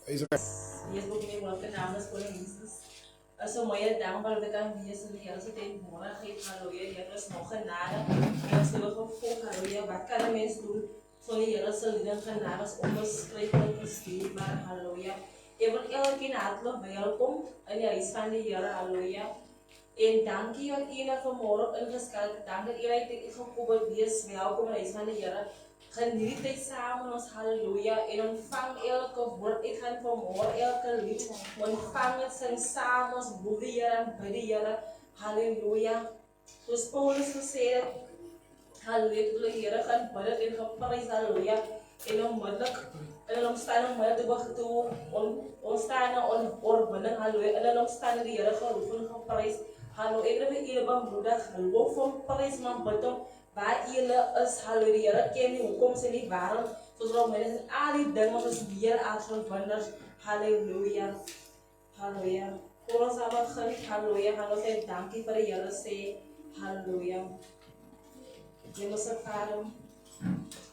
Is okay. Dias ook mee welke naam is voor Jesus. So mooi dankbaar dat ik aan wees in die Here se teenwoordigheid geef. Halleluja. Here is nog genade. En ons wil gevolg. Halleluja. Wat kan 'n mens doen van die Here se liefde en genade is onbeskryflik verstuurbaar. Halleluja. Ek wil elkeen hartlik welkom in die huis van die Here. Halleluja. En dankie dat u na vanmôre ingeskakel het. Dankie dat u uit gekom het. Wees welkom in die huis van die Here. Geniet dit saam met ons, halleluja, en ontvang elke woord. Ek gaan vanmôre elke lied ontvang het, sing saam ons lof die Here en bid die Here, halleluja. Soos Paulus gesê het, halleluja, toe die Here gaan bid het en geprys, halleluja, en onmiddellik in 'n omstandigheid toe ontstaan 'n oorwinning, halleluja, in 'n omstandigheid die Here geroep en geprys, halleluja. Ek wil julle bemoedig, loof hom, prys hom, bid hom. Waar julle is, halleluja, die Here ken nie hoekom sy nie waarom, soos Romeine en al die dinge wat ons meer as verwonders, halleluja, halleluja. Voor ons al begin, halleluja, gaan ons sê dankie vir die Here sê, halleluja. Hemelse Vader,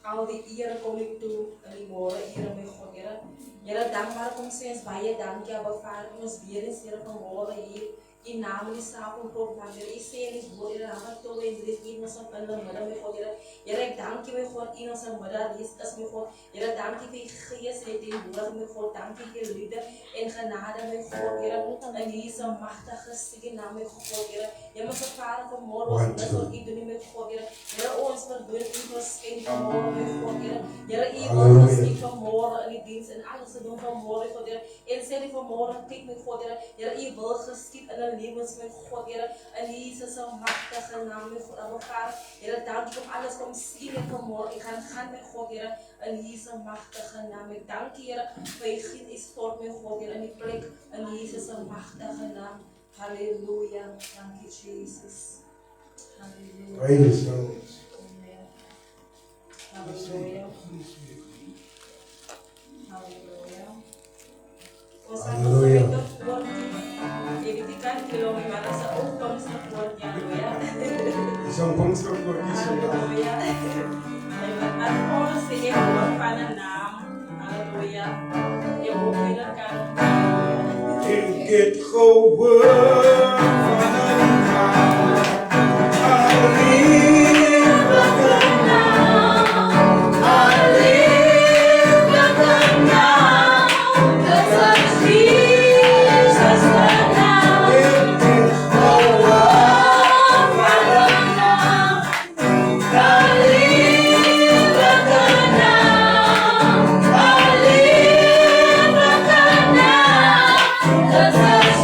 al die eer kom ek toe in die môre, Here my God, Here. Here, dankbaar kom sê ons baie dankie, Abba Vader, ons weer eens, Here, vanmôre hier. In naam van die saak en klop van Heer, ik zei in die woord, Heer, aan het toe en dit in ons in de midden, mijn God, Heer. Heer, ik dank je, mijn God, in onze midden, is mijn God. Heer, dank je voor je geest, en die woord, mijn God, dank je voor je liefde en genade, mijn God, Heer. En deze machtige stikke naam, mijn God, Heer. Heer, mijn Vader, vanmorgen, ons best wat ik doe, mijn God, Heer. Heer, ons verdoen, u verschijnt vanmorgen, mijn God, Heer. Heer, u wordt geschikt vanmorgen in die dienst en alles te doen vanmorgen, God, Heer. En sê die vanmorgen, kijk, mijn God, Heer. Heer, u wil geschikt in levens met God, Heer, in Jesus' machtige naam, mijn God, Abba Vader, Heer, dank je voor alles om zien en vanmorgen. Ik ga gaan met God, Heer, in Jesus' machtige naam. Ik dank je, Heer, voor je giet is stort met God, Heer, in die plek, in Jesus' machtige naam. Halleluja, dank je, Jesus. Halleluja. Praise God. Amen. Halleluja. Halleluja. Halleluja. Jadi kan kalau gimana seumur semuanya ya. Isang pangsa ko Haleluya. At all sige buat pananam. Haleluya. Ya bukan kan. Get gewoon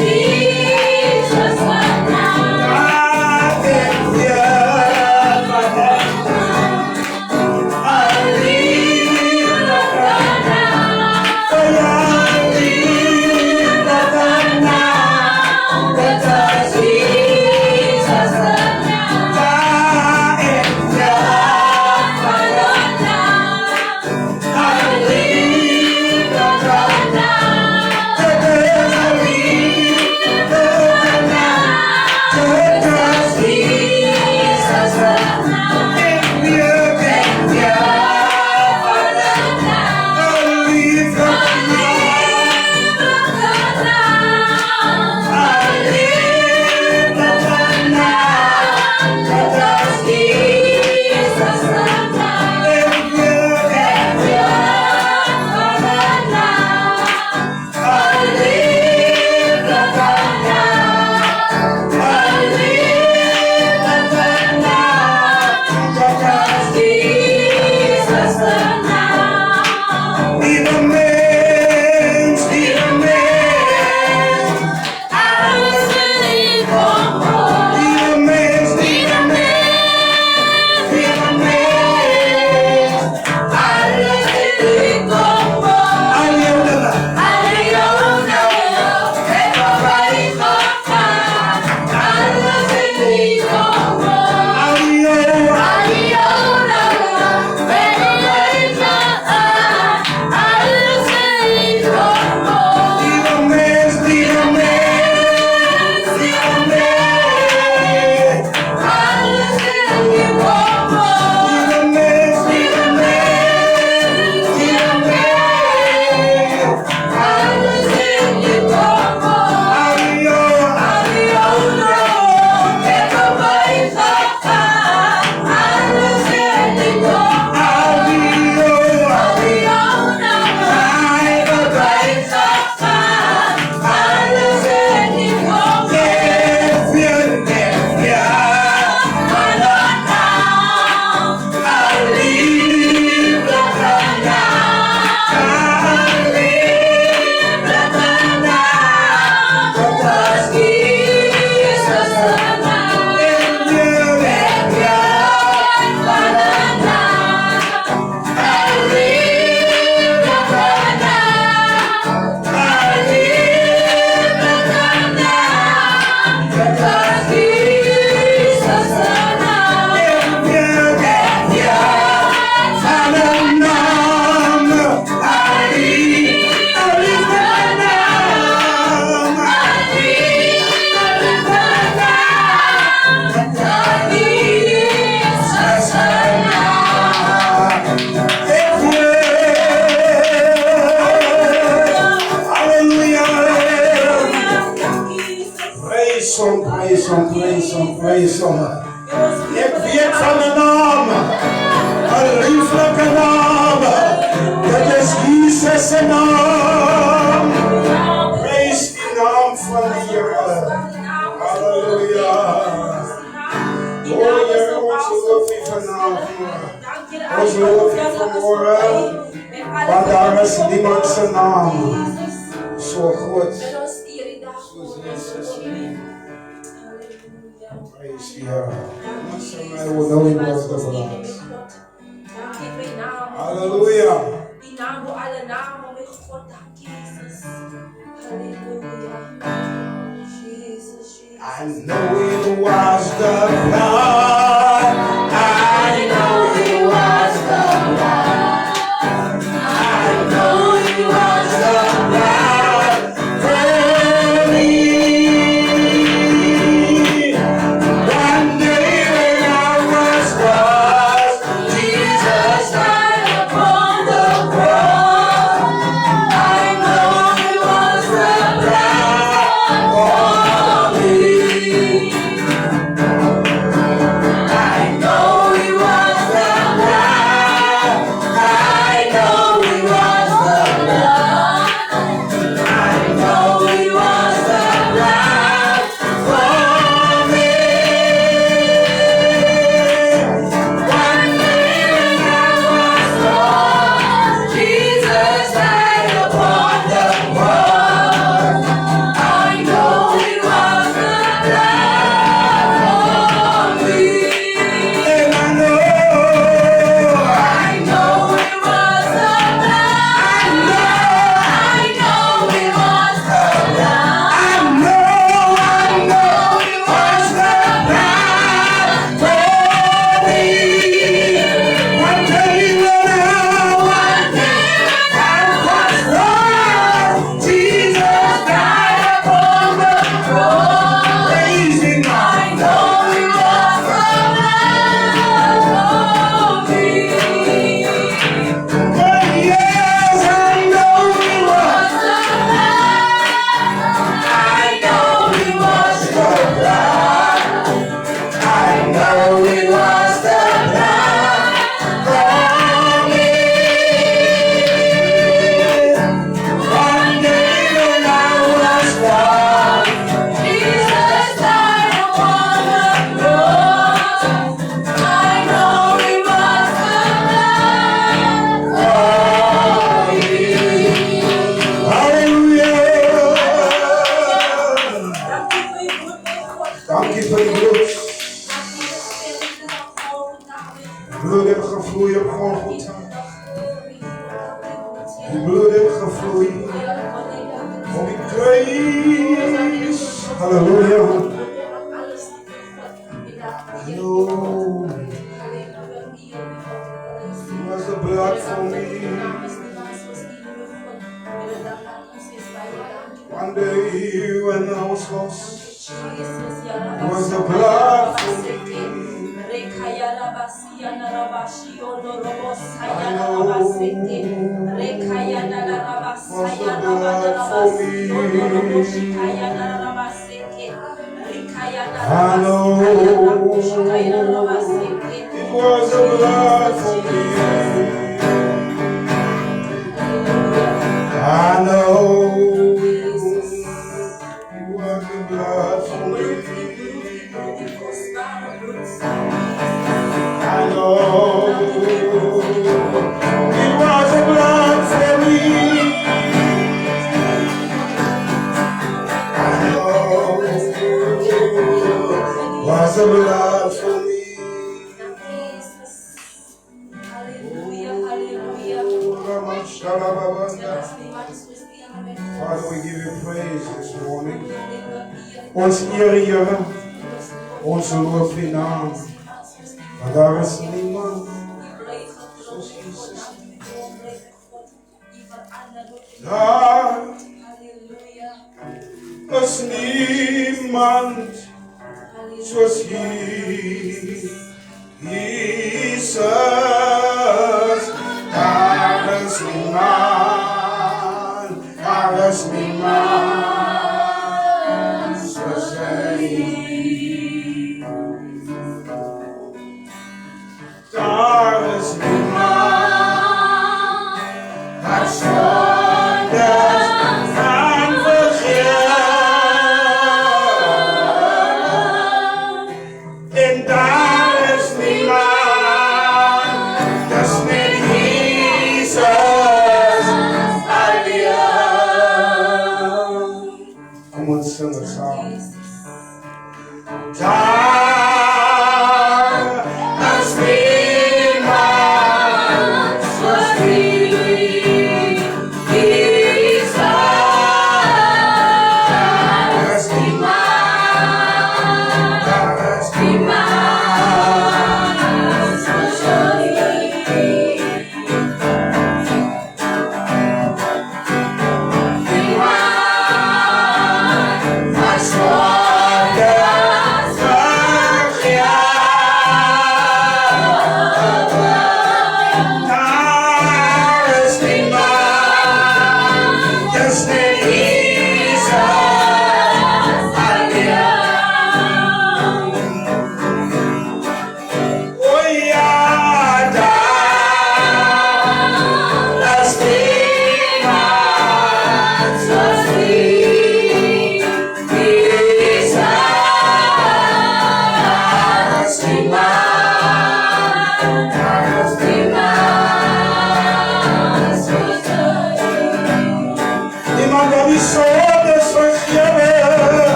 Jesus. Praise Him, praise Him, praise Him. Ik weet van de naam, een lieflijke naam. Dat is Jesus' zijn naam. Praise die naam van de Heer. Halleluja. Oh Heer, onze lof je vanavond. Onze lof je vanmorgen. Want daar is niemand zijn naam. Zo goed. Zoals Jezus. Praise the Lord. I will know Him was the Lord. Hallelujah. Die naam voor alle namen, mijn God, dank Jezus. Halleluja. Jezus, Jezus. I know it was the blood. I know it was the blood. I know it was the blood for me. One day when I was lost, Jesus died upon the cross. I know it was the blood for me. I know it was the blood. I know it was the blood. I know it was the blood for me. One day when I was lost, Jesus died upon the cross. I know it was the blood for me. And I know it was the blood. I know it was the blood. I know it was the blood for me. One day when I was lost, Jesus died upon the cross. Praising I know it was the blood for me. But yes, I know it was the blood. I know it was the blood. I know it was the blood for me. One day when I was lost, Jesus died upon the cross. I know it was the blood for me. Hallelujah. Dank u voor uw bloed, mijn God. Dank je voor je bloed. Bloed heeft gevloeid op Golgotha. Die bloed heeft gevloeid op die kruis. Halleluja. No, it was the blood for me. One day when I was lost, it was the blood for me. I know it was the blood for me. I know it was the blood for me. I know it was the blood for me. I know it was the blood for me. Hallelujah, hallelujah. Father, we give you praise this morning. Ons eer, Here, ons loof je naam. Want daar is niemand zoals Jezus. Daar is niemand zoals Jezus. Daar is niemand, daar is niemand zoals Hij. sing het saam. Jesus. Daar is niemand soos U, Jesus.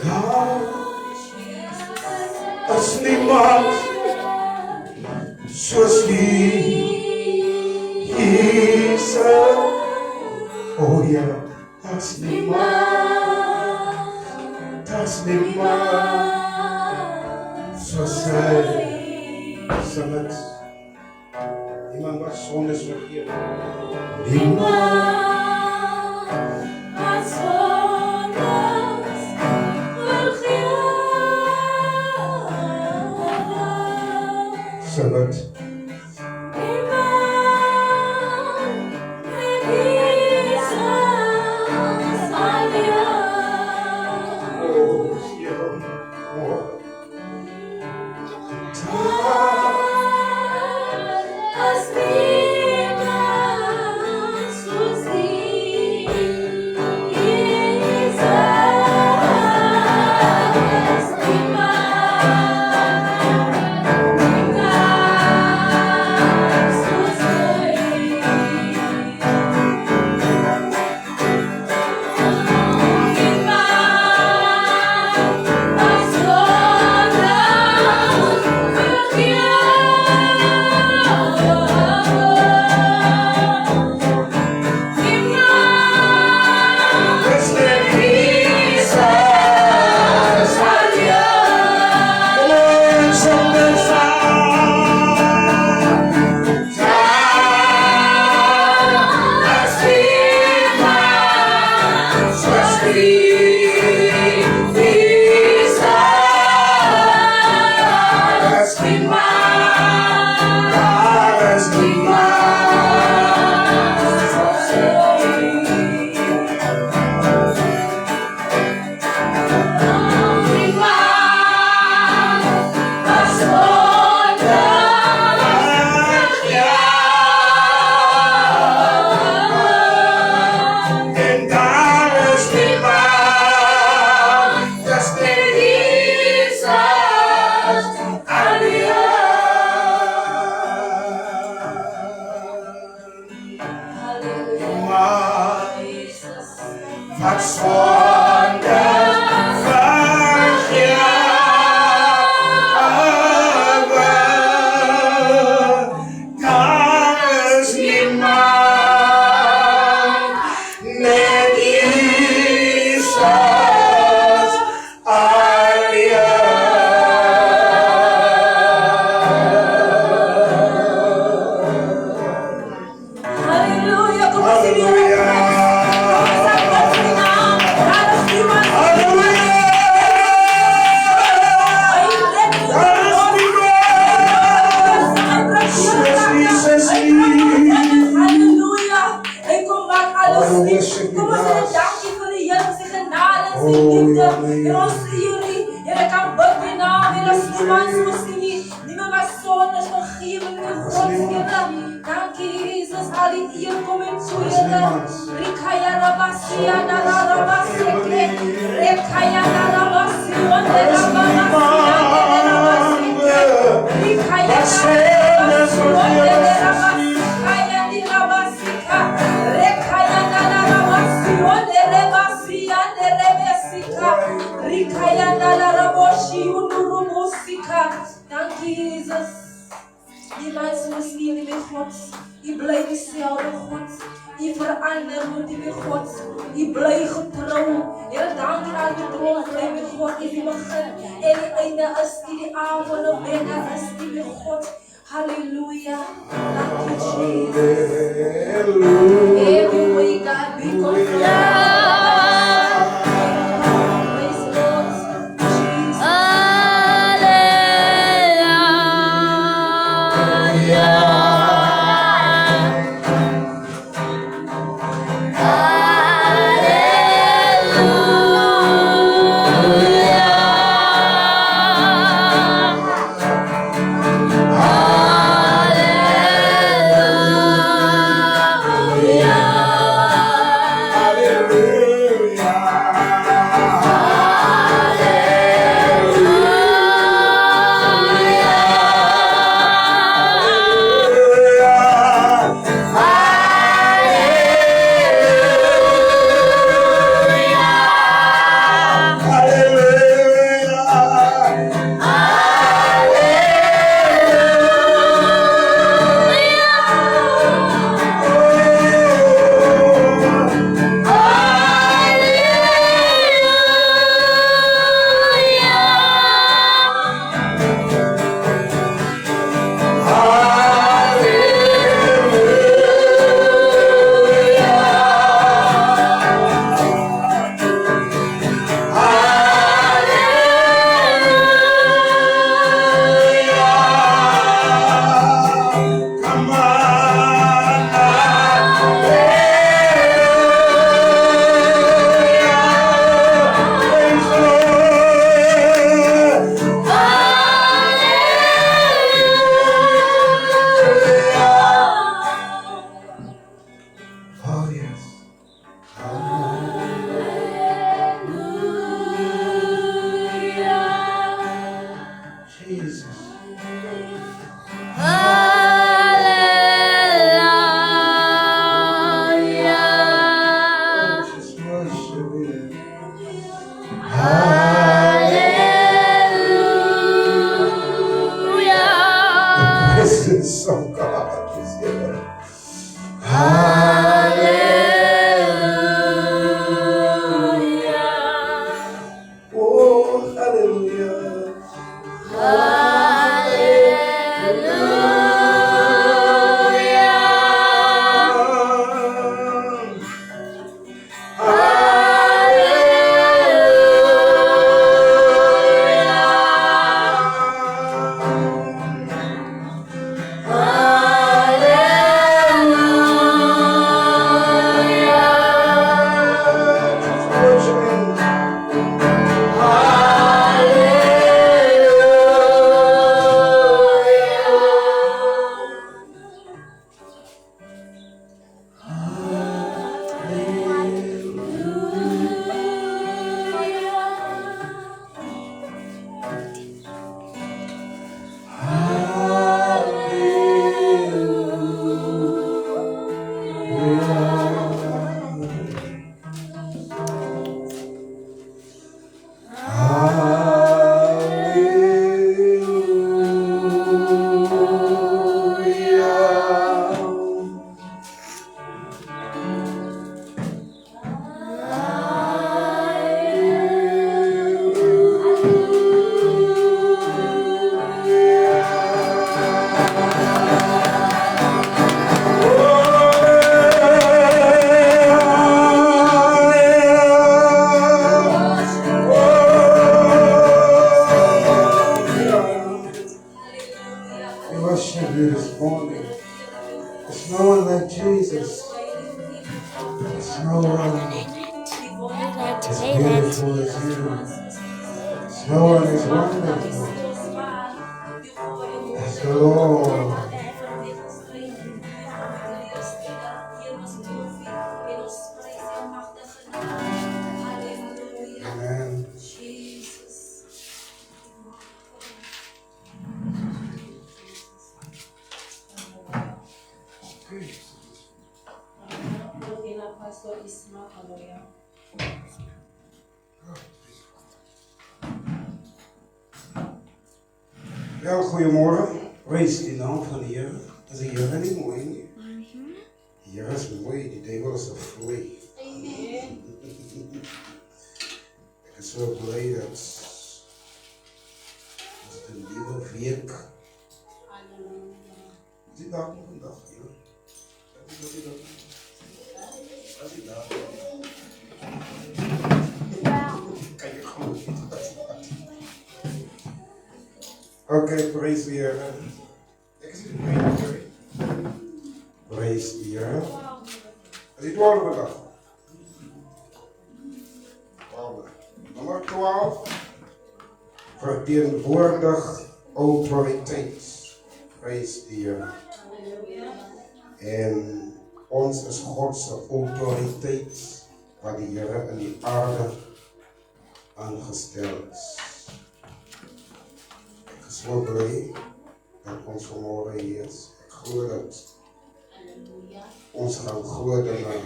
Daar is niemand soos U. Oh ja, that's niemand soos hy. Sing het. Niemand wat sondes vergeef. Niemand wat sondes vergeef. Sing het. persoon is vergeven in God, Here. Dankie, Jesus. Al die eer kom in toe, Here. Rikaya Rabasia, Narabaseke. Rekaya Narabasi, Wande Rabasia, Rikaya Narabasi, Wande Rabasi, Kaya Nirabasika. Rekaya Narabasi, Wande Rabasia, Nerebesika. Rikaya Naraboshi, Unurubusika. Dankie, Jesus. Die mensen misschien niet meer God. Die blijft dezelfde God. Die verandert niet meer God. Die blijft getrouw. Heer, dank u aan de troon blijft met God. Die begin en die einde is die avond en binnen is die met God. Halleluja. Dank u, Jesus. Every way God be confirmed. Praise the Lord. Jesus. Lord. Amen. Pastor Isma, haleluya. Ja, goedemorgen. Wees die naam van de Heer. Is de Heer niet mooi? Nie? De Heer is mooi, die duivel is afvloei. Ik is zo blij dat het een nieuwe week. Is die dag nog vandaag? Is die dag? Is die dag? Kan je gewoon niet. Okay, praise the Lord. Ik zie het niet. Praise the Lord. Is het 12 vandaag? 12. Nummer 12. Vertegenwoordig autoriteit. Praise the Lord. En ons is Godse autoriteit wat die Here in die aarde aangestel is. So blij dat ons vanmorgen hier is. Ik geloof dat ons gaan grote dingen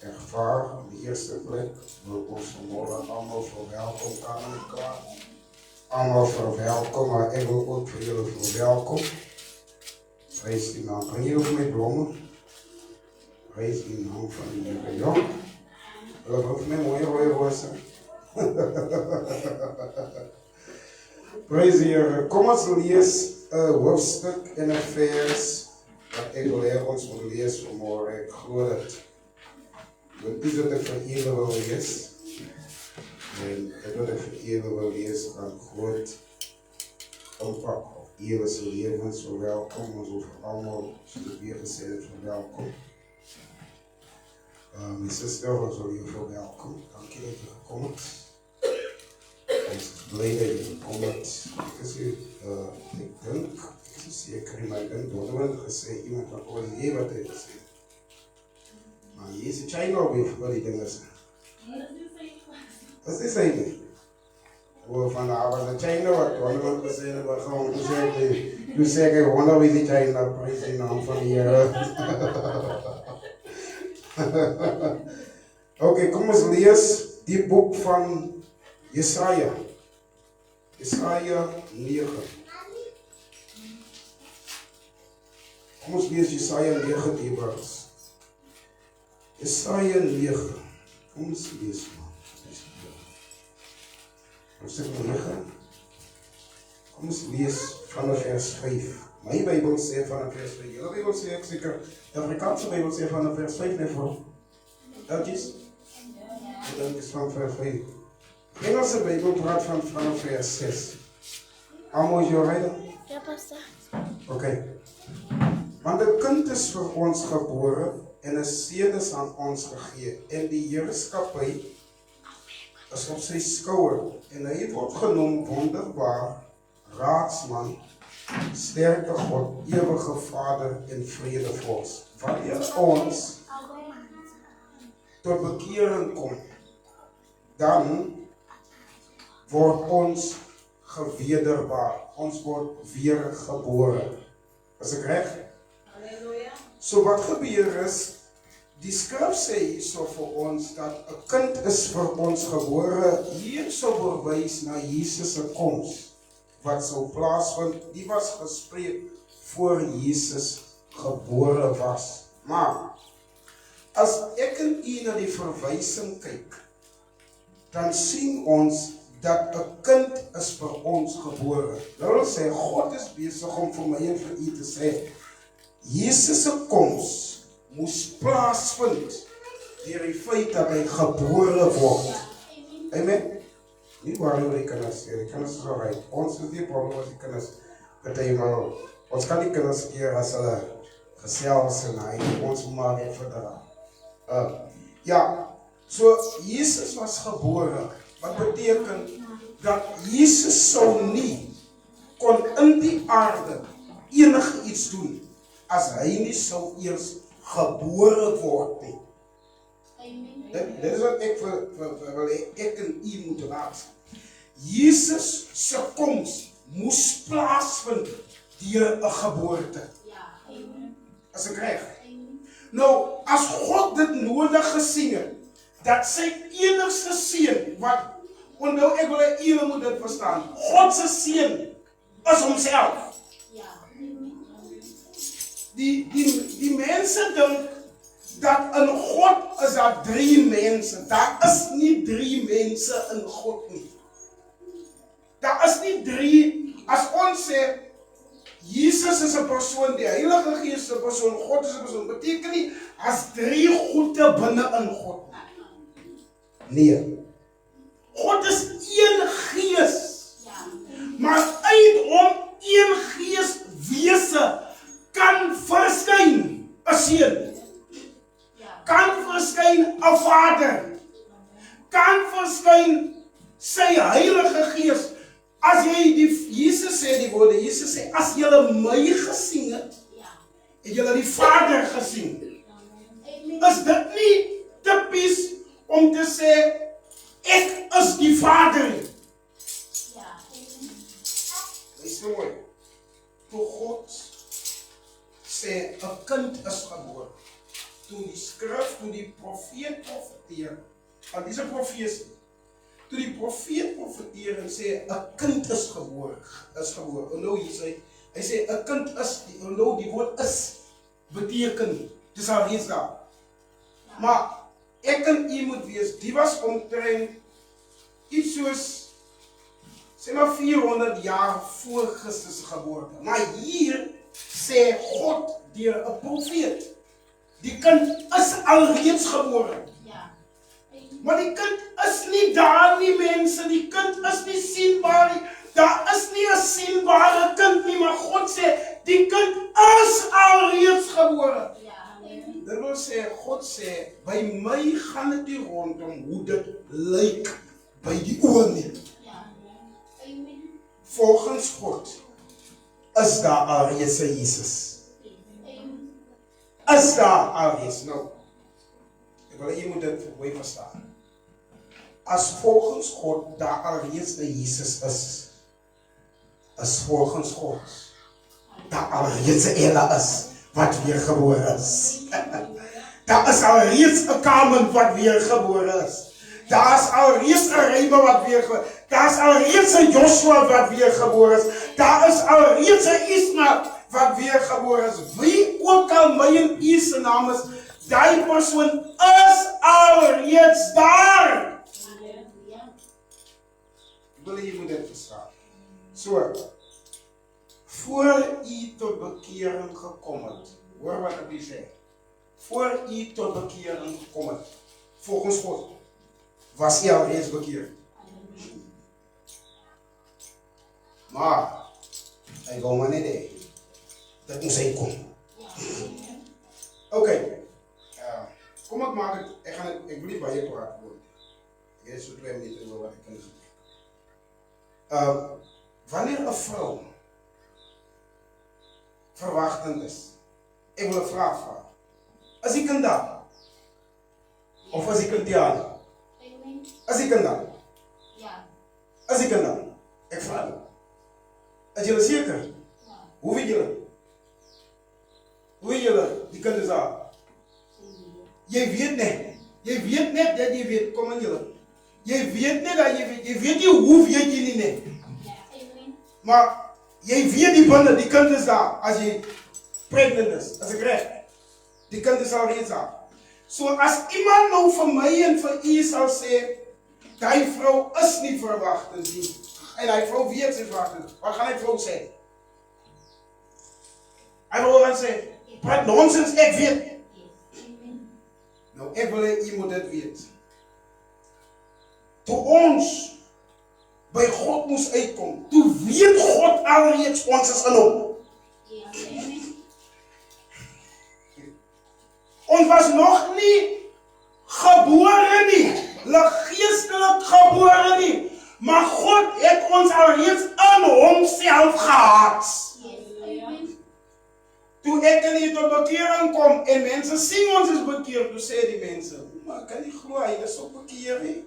ervaren. In de eerste plek wil ik ons vanmorgen allemaal verwelkomen aan elkaar. Allemaal verwelkomen, maar ik wil ook voor jullie verwelkomen. Prijs die naam. Kan jullie voor mij bloemen? Prijs die naam van de Heer. Ja? Dat hoeft mij mooie rode rozen. Praise the Heer. Kom ons lees een hoofdstuk in een vers wat ik wil leer ons moet lezen vanmorgen. Ik geloof dat iets wat ik van jullie wil lezen. En ik wil dat van jullie wil lezen kan God impact op jullie levens verwelkom. Ons over allemaal, zoals ik weer gezegd heb, verwelkom. Mijn zuster was al hier verwelkom. Dank je dat je gekomen bent. Ik ben blij dat je gekomen bent. Ik denk, ik is zeker, maar ik denk dat we gezegd iemand van ons hier wat heeft gezegd. Maar hier is het China ook weer voor die dingen zijn. Dat is het niet. We vanavond de China wat we gezegd hebben, gewoon gezegd, je zegt, ik wonder wie die China prijs in naam van die Heer. Oké, kom eens lees die boek van Jesaja. Jesaja 9. Kom ons lees Jesaja 9 die vers. Jesaja 9. Kom ons lees man. Hoofstuk 9. Kom ons lees vanaf vers 5. My Bijbel sê vanaf vers 5. Julle Bijbel sê ek seker. De Afrikaanse Bijbel sê vanaf vers 5 net voor. Eltjes? Ik denk is van vers 5. De Engelse Bijbel praat vanaf vers 6. Allemaal is jou rijden? Ja, pastor. Oké. Want een kind is voor ons geboren en een seun is aan ons gegeven. En die heerskappy is op zijn schouder. En hij wordt genoemd wonderbaar, raadsman, sterke God, eeuwige Vader en vredevorst. Wanneer ons tot bekering komt, dan wordt ons gewederbaar. Ons wordt weer geboren. Is ik recht? Halleluja. So wat gebeur is, die skrif sê hierso vir ons dat 'n kind is vir ons gebore. Hier sou verwys na Jesus se koms wat sou plaasvind. Die was gespreek voor Jesus gebore was. Maar as ek en u na die verwysing kyk, dan sien ons dat 'n kind is vir ons gebore. Nou wil sê God is besig om vir my en vir u te sê Jesus se koms moes plaasvind deur die feit dat hy gebore word. Amen. Nie waar oor die kinders sê, die kinders is alright. Ons is nie probleem as die kinders partymal. Ons kan die kinders keer as hulle gesels en hy ons maar net verdra. Ja, so Jesus was gebore. Wat beteken dat Jesus sou nie kon in die aarde enige iets doen as hy nie sou eers gebore word nie. Dit is wat ek wil ek en u moet raak. Jesus se koms moes plaasvind deur 'n geboorte. As ek reg. Nou, as God dit nodig gesien het, dat sy enigste seun, wat, onthou ek wil u moet dit verstaan, God se seun is homself. Die mense dink dat in God is daar 3 mense. Daar is nie 3 mense in God nie. Daar is nie 3, as ons sê, Jesus is 'n persoon, die Heilige Gees is 'n persoon, God is 'n persoon, beteken nie, as 3 goede binne in God. Nee. God is een gees. Maar uit hom een gees wese kan verskyn 'n seun. Kan verskyn 'n vader. Kan verskyn sy Heilige Gees. As jy Jesus sê die woorde, Jesus sê, as julle my gesien het, het julle die Vader gesien. Is dit nie typies om te sê, ek is die Vader? Is dit mooi? Toe God sê, 'n kind is gebore. Toe die skrif, toe die profeet profeteer, van diese profeesie, toe die profeet profeteer en sê, 'n kind is gebore. Onthou hier hy sê, 'n kind is, onthou die woord is, beteken, dis al reeds daar. Maar, ek en u moet wees, die was omtrent, iets soos, sê maar 400 jaar voor Christus geboorte. Maar hier, sê God, deur 'n profeet, die kind is alreeds gebore. Maar die kind is nie daar nie, mense. Die kind is nie sienbaar nie. Daar is nie 'n sienbare kind nie, maar God sê, die kind is alreeds gebore. Dit wil sê, God sê, by my gaan dit nie rondom hoe dit lyk by die oë nie. Volgens God is daar alreeds 'n Jesus. Is daar alreeds nou? Ek wil jy moet dit vir my verstaan. As volgens God daar alreeds 'n Jesus is volgens God daar alreeds 'n Ella is wat weer gebore is. Daar is alreeds 'n Kamen wat weer gebore is. Daar is alreeds 'n Reba wat weer gebore is. Daar is alreeds 'n Joshua wat weer gebore is. Daar is alreeds 'n Ismael wat weer gebore is. Wie ook al my en u se naam is, daai persoon is alreeds daar. Wil jy moet dit verstaan? So, voor u tot bekering gekom het, hoor wat ek sê, voor u tot bekering gekom het, volgens God, was u alreeds bekeerd. Maar, hy wil maar net hê, dit moes hy kom. Oké, kom ek maak het, ek wil nie baie praat word. Ek het so 2 minute oor wat ek kan doen. Wanneer 'n vrou verwagtend is, ek wil 'n vraag vra. Is die kind daar? Of is die kind daar? Is die kind daar? Ja. Is die kind daar? Ek vra nie. Is julle seker? Hoe weet julle? Hoe weet julle, die kind is daar? Jy weet net dat jy weet, kom aan julle. Jy weet net dat jy weet nie hoe weet jy nie net. Maar, jy weet die binne, die kind is daar, as jy pregnant is, as ek reg, die kind is alreeds daar. So, as iemand nou vir my en vir u sal sê, die vrou is nie verwagtend nie, en die vrou weet sy verwagtend, wat gaan die vrou sê? Hy wil dan sê, praat nonsens, ek weet. Nou, ek wil hê u moet dit weet. Toe ons by God moes uitkom, toe weet God alreeds ons is in hom. Ons was nog nie gebore nie, geestelik gebore nie, maar God het ons alreeds in homself gehad. Toen ek in die tot bekering kom en mense sien ons is bekeerd, toe sê die mense, maar kan nie glo, hy is ook bekeer nie.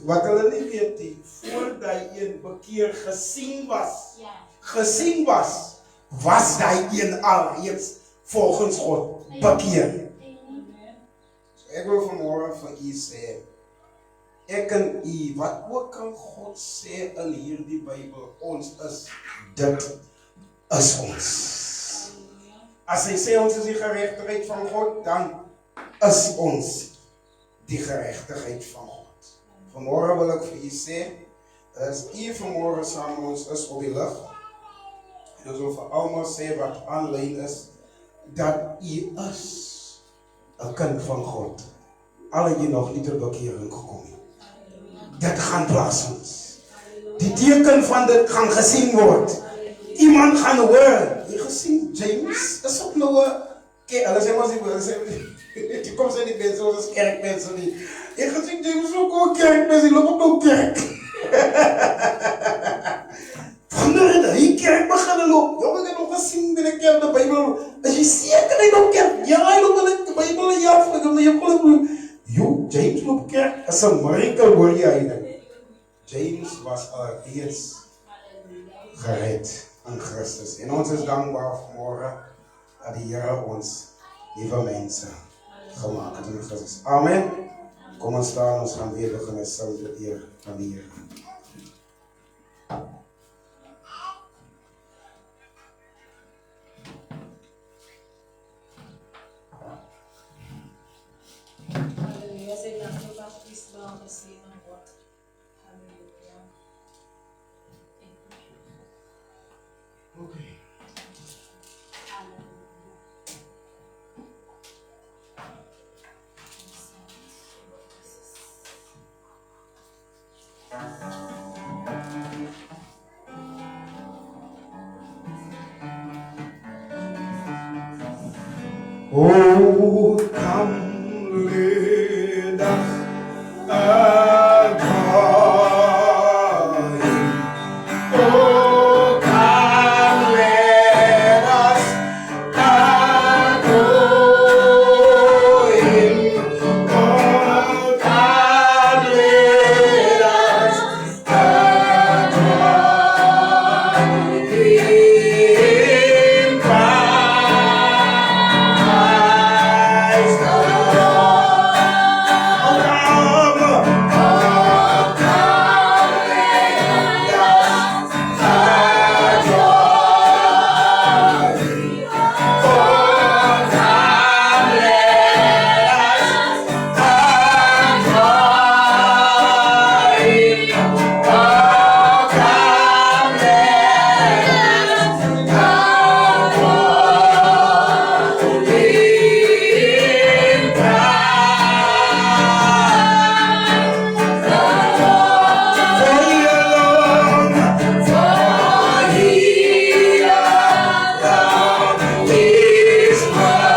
Wat hulle nie weet nie, voordat hy een bekeer gesien was, was hy een alreeds volgens God bekeer. So ek wil vanmorgen vir u sê, ek en u, wat ook al God sê in hierdie Bybel, ons is, dit is ons. As hy sê ons is die gerechtigheid van God, dan is ons die gerechtigheid van God. Vanmorgen wil ek vir u sê, as u vanmorgen saam met ons is op die lig, en ons wil vir almal sê wat aanlyn is, dat u is 'n kind van God. Al het jy nog nie ter bekering gekom nie. Dit gaan plaasvind. Die teken van dit gaan gesien word. Iemand gaan hoor. Jy gesien, James is ook nou 'n hulle sê maar die kom sê die mense, ons is kerkmense nie. Jy gesien, James is ook 'n kerkmense, die loop op nou kerk. Wanneer hy kerk begin loop, jy het nog gesien by die kerk die Bybel, is jy seker hy loop kerk? Ja, hy loop in die Bybel en ja, James loop kerk, is 'n miracle hoor jy hy. James was alreeds gered in Christus. En ons is dankbaar vanmorgen dat die Here ons nuwe mense gemaak het in Christus. Amen. Kom ons staan, ons gaan weer begin met sing tot eer van die Here. Halleluja, sy dank jou wat Christus gesê van God. Halleluja. Okay. Oh, come let us adore Him. Oh, come let us adore Him. Oh, come let us adore Him. Christ the Lord. Oh, come let us adore Him. Oh, come let us adore Him. Oh, come let us adore Him. For He alone is worthy.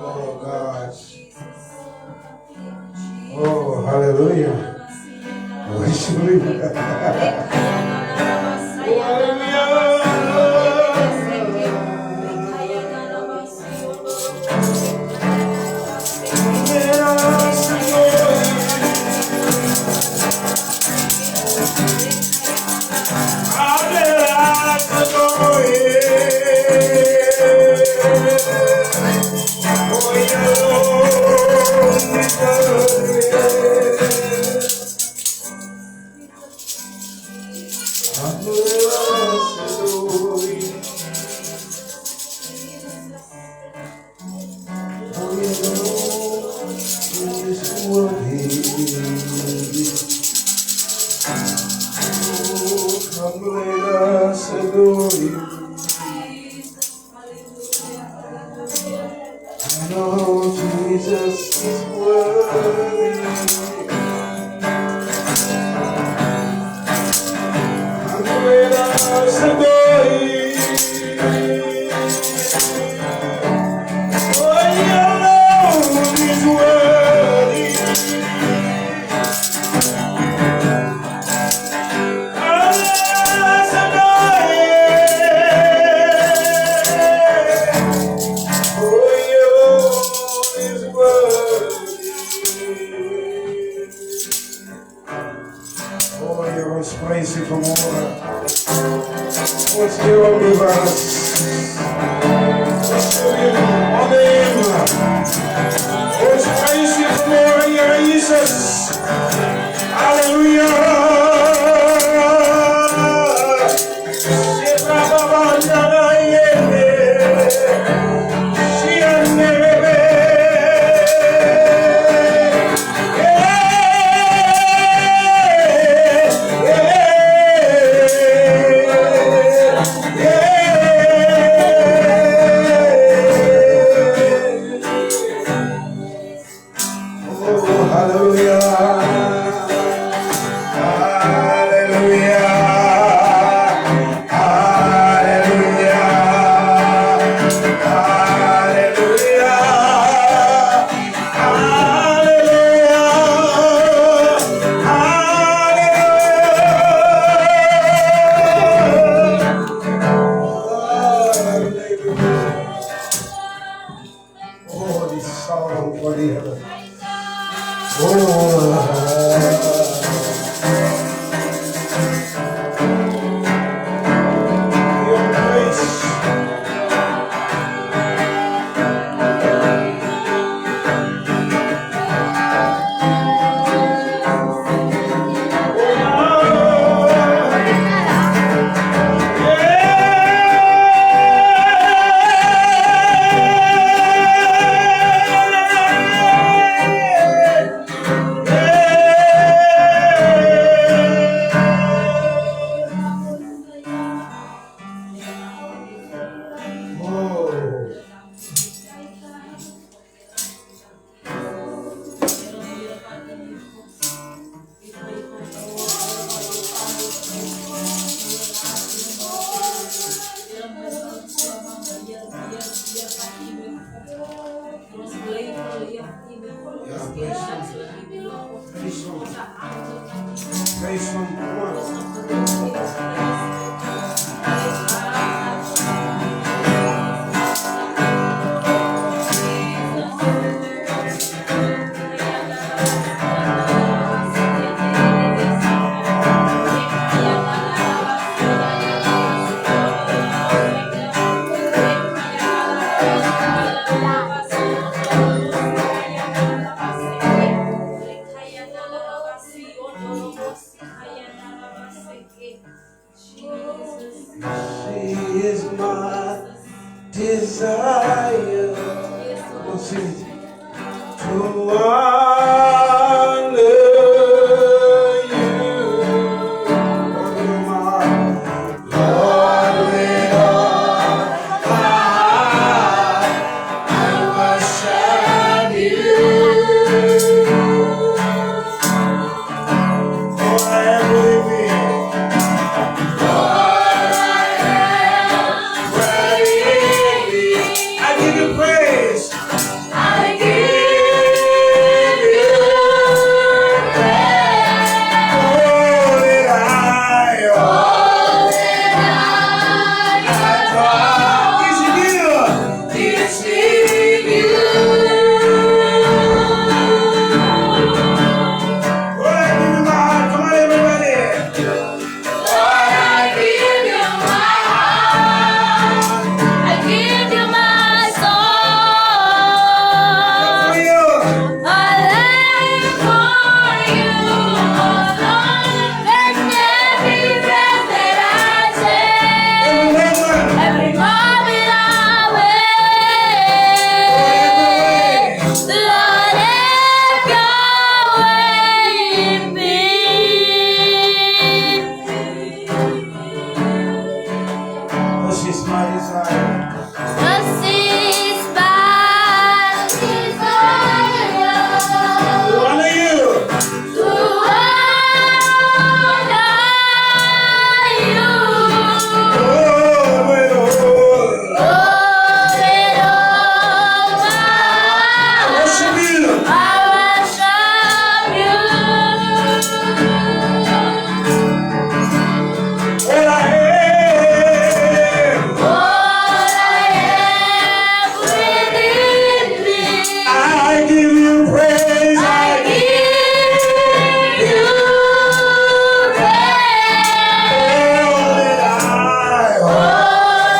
Oh God. Oh, hallelujah. Worship Him. Praise you for more. What's your reverse? What's your honor Him? What's praise you for more, Jesus? Hallelujah. is my desire. This is my desire. One of you. To honor you. Oh, and oh. Oh, and all my Worship you. I worship you. All I am. All I have within me, I give you praise. I give you praise. All that All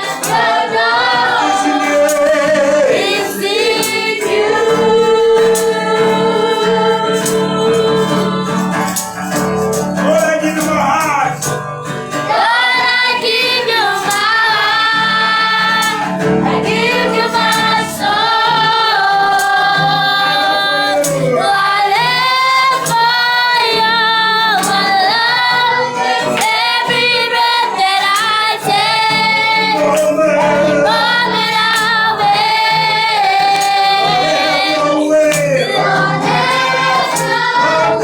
is that in you. I is in you. Lord, I give you my heart. Lord, I give you my heart. I give you my soul. I live for you. I love every breath that I take. Oh, Every man. moment I wake. No way. Lord, there's no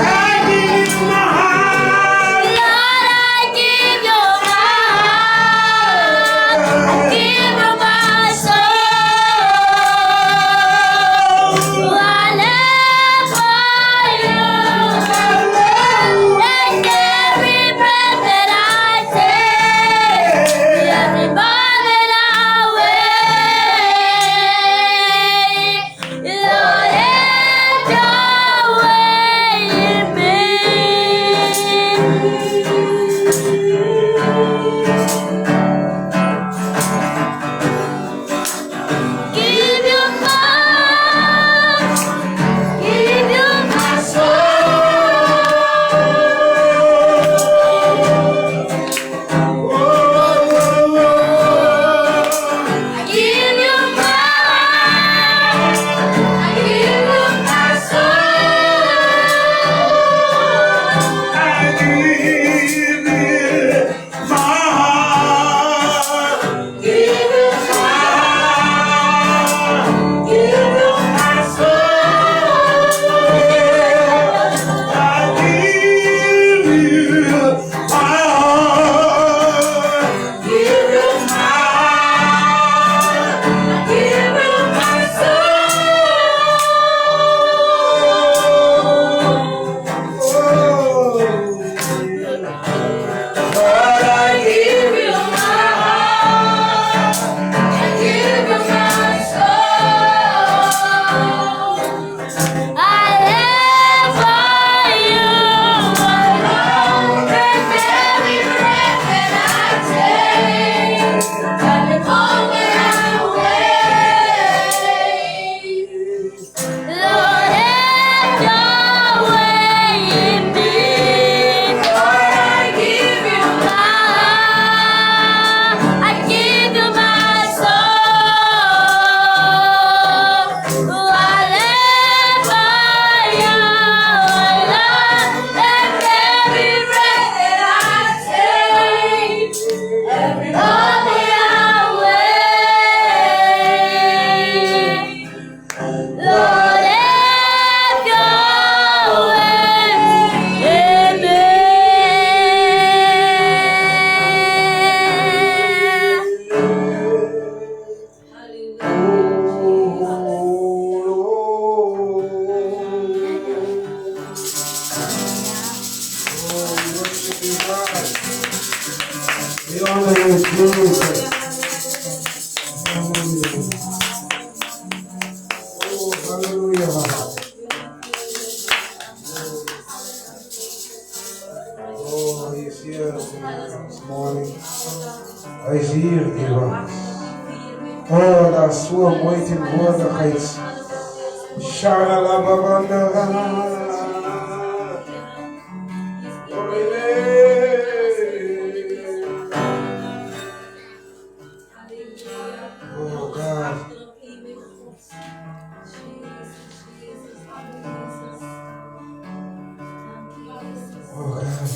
I give you my heart. Lord, I give you my heart. I give you my soul. I live for you. Take every breath that I take, every moment I wake. Lord, have your way in me. Give you my, give you my I give you I give you my soul. I give you my heart. Give you give you my soul. I give you my heart. Give you give you my Lord, I give you my heart. I give you my soul. I live for you alone. With every breath that I take, every moment I wake. Lord, have your way in me. Lord, I give you my heart. I give you my soul. I live for you alone. With every breath that I take, every moment I wake. Lord, have your way in me. We honor you, Jesus. Hallelujah. Oh, hallelujah. Oh, he's here this morning. He's hier, Eva. Oh, dat is zo'n mooie tegenwoordigheid. Shalalababanda. Oh, God. Oh, God.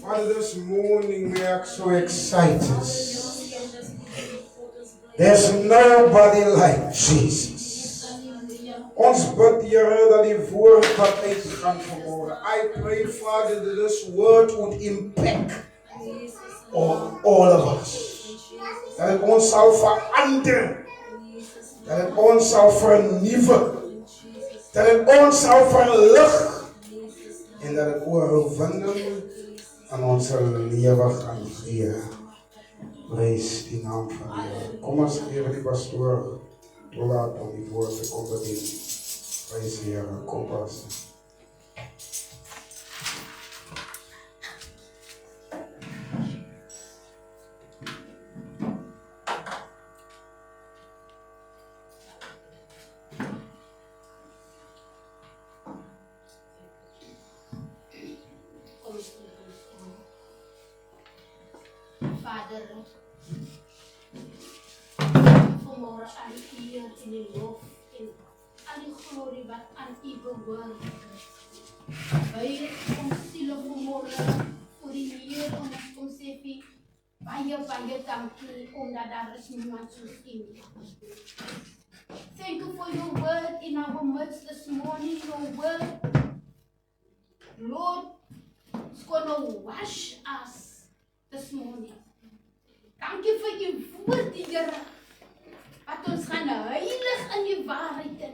Father, this morning we are so excited. There's nobody like Jesus. Ons bid, Here, dat die woord wat uitgaan vanmorgen. I pray, Father, that this word would impact on all of us. Dat het ons sal verander. Dat het ons sal vernuwe. Dat het ons sal verlig. En dat het oorwinning aan ons lewe gaan gee. Prys die naam van die Here. Kom ons gee die pastoor toelaat om die woord te kom bedien. Prys die Here. Kom pastoor. Vader, vanmorgen al die eer en die lof en al die glorie wat aan U behoort. Wij ons zielen vanmorgen voor die Heer, omdat ons sê baie dankie, omdat daar is niemand soos U. Thank you for your word in our midst this morning, your word. Lord, it's gonna wash us this morning. Dankie vir U woord, Here, wat ons gaan heilig in U waarheid in.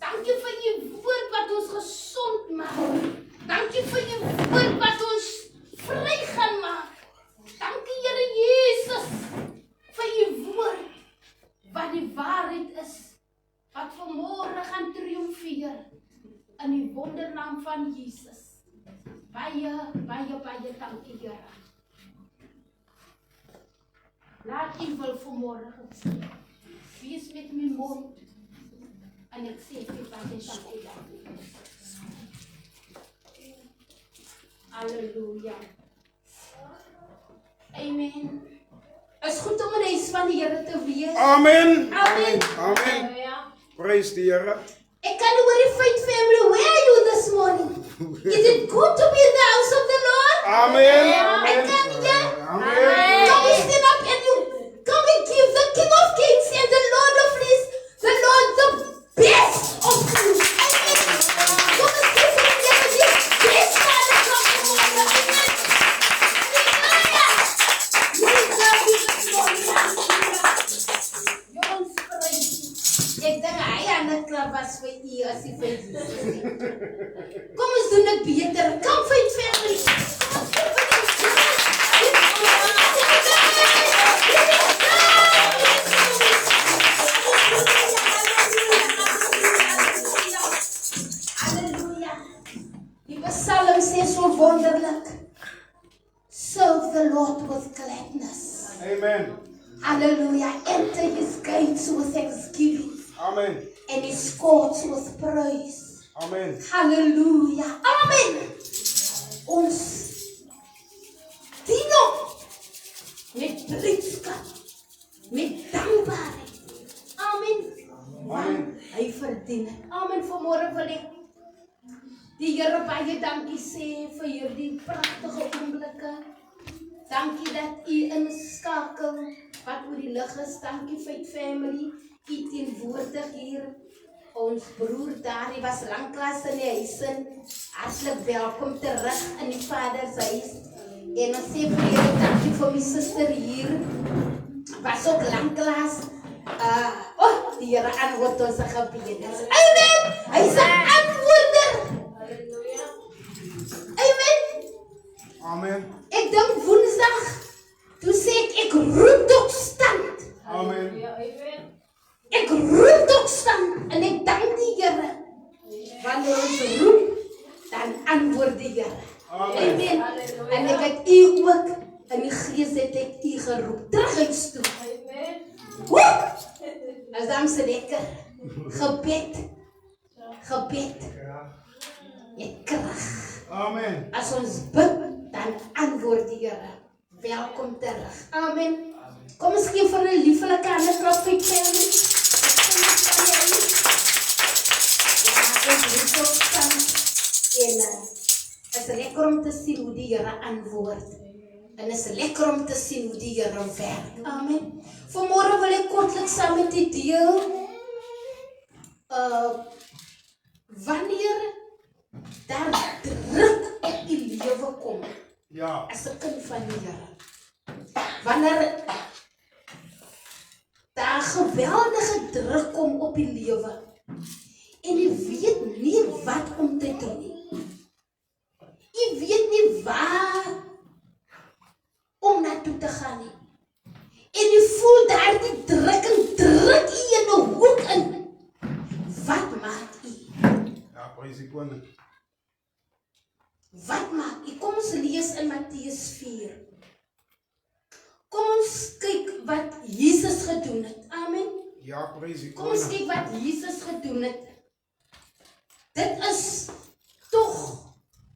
Dankie vir U woord wat ons gesond maak. Dankie vir U woord wat ons vry gaan maak. Dankie, Here Jesus, vir U woord wat die waarheid is, wat vanmorgen gaan triomfeer in die wondernaam van Jesus. Baie dankie, Here. Laat U wil vanmorgen wees met my mond en ek sê vir baie dankie. Halleluja. Amen. Is goed om in die huis van die Here te wees. Amen. Amen. Amen. Prys die Here. Ek kan oor die Faith family, where are you this morning? Is it good to be in the house of the Lord? Amen. I come here. Amen. Come and stand up and you come and give the King of Kings and the Lord of Lords, the Lord the best of you. Amen. Come and give him the best Father from the Lord. Amen. Hallelujah. We love you this morning. Jongens, praise. Ek dink hy aan die klap was vir U as die vir Jesus. Kom ons doen dit beter. Kom Faith family. Kom ons doen Halleluja. Die Psalm sê so wonderlik. Serve the Lord with gladness. Amen. Hallelujah. Enter his gates with thanksgiving. Amen. And his courts with praise. Amen. Hallelujah. Amen. Ons dien hom met blydskap, met dankbaarheid. Amen. Want hy verdien het. Amen. Vanmorgen wil ek die Here baie dankie sê vir hierdie pragtige oomblikke. Dankie dat U inskakel wat oor die lig is. Dankie Faith family. U teenwoordig hier. Ons broer daar, hy was langklaas in die huis in. Hartlik welkom terug in die Vader se huis. En ons sê vir Here dankie vir my suster hier. Was ook langklaas. Die Here antwoord ons gebede. Amen. Hy is 'n antwoorder. Amen. Amen. Ek dink Woensdag, toe sê ek roep tot stand. Amen. Ek roep tot stand en ek dank die Here. Wanneer ons roep, dan antwoord die Here. Amen. En ek het U ook in die gees het ek U geroep. Terug huis toe. Woe! As dan se lekker. Gebed. Ek krag. Amen. As ons bid, dan antwoord die Here. Welkom terug. Amen. Kom ons gee vir 'n lieflike hande klap vir family. is lekker om te sien hoe die Here antwoord. En is lekker om te sien hoe die Here werk. Amen. Vanmorgen wil ek kortliks saam met u deel. Wanneer daar druk op die lewe kom, as 'n kind van die Here. Wanneer daar geweldige druk kom op die lewe en jy weet nie wat om te doen nie. Jy weet nie waar om naartoe te gaan nie. En jy voel daar die druk en druk jy in 'n hoek in. Wat maak jy? Ja, prys die koning. Wat maak jy? Kom ons lees in Matteus 4. Kom ons kyk wat Jesus gedoen het. Amen. Ja, prys die Kom ons koning. kyk wat Jesus gedoen het. Dit is tog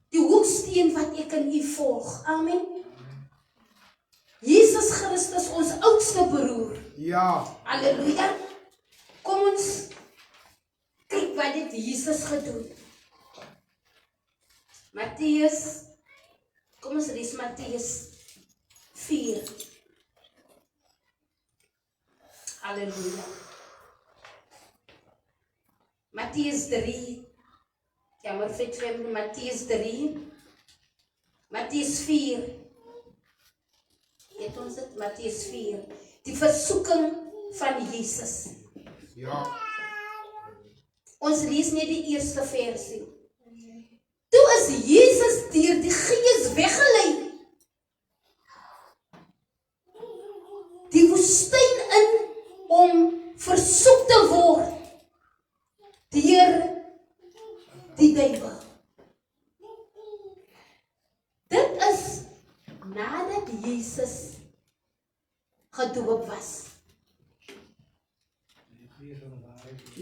die hoeksteen wat ek in u volg. Amen. Jesus Christus, ons oudste broer. Ja, Halleluja. Kom ons kyk wat dit Jesus gedoen. Matteus, kom ons lees Matteus 4. Halleluja. Matteus 3. Jammer vir Matteus 3. Matteus 4. Het ons dit? Matteus 4. Die versoeking van Jesus. ja, Ons lees net die eerste versie. Toe is Jesus deur die Gees weggelei. Die woestyn in om versoek te word deur die duiwel. Dit is nadat Jesus gedoop was.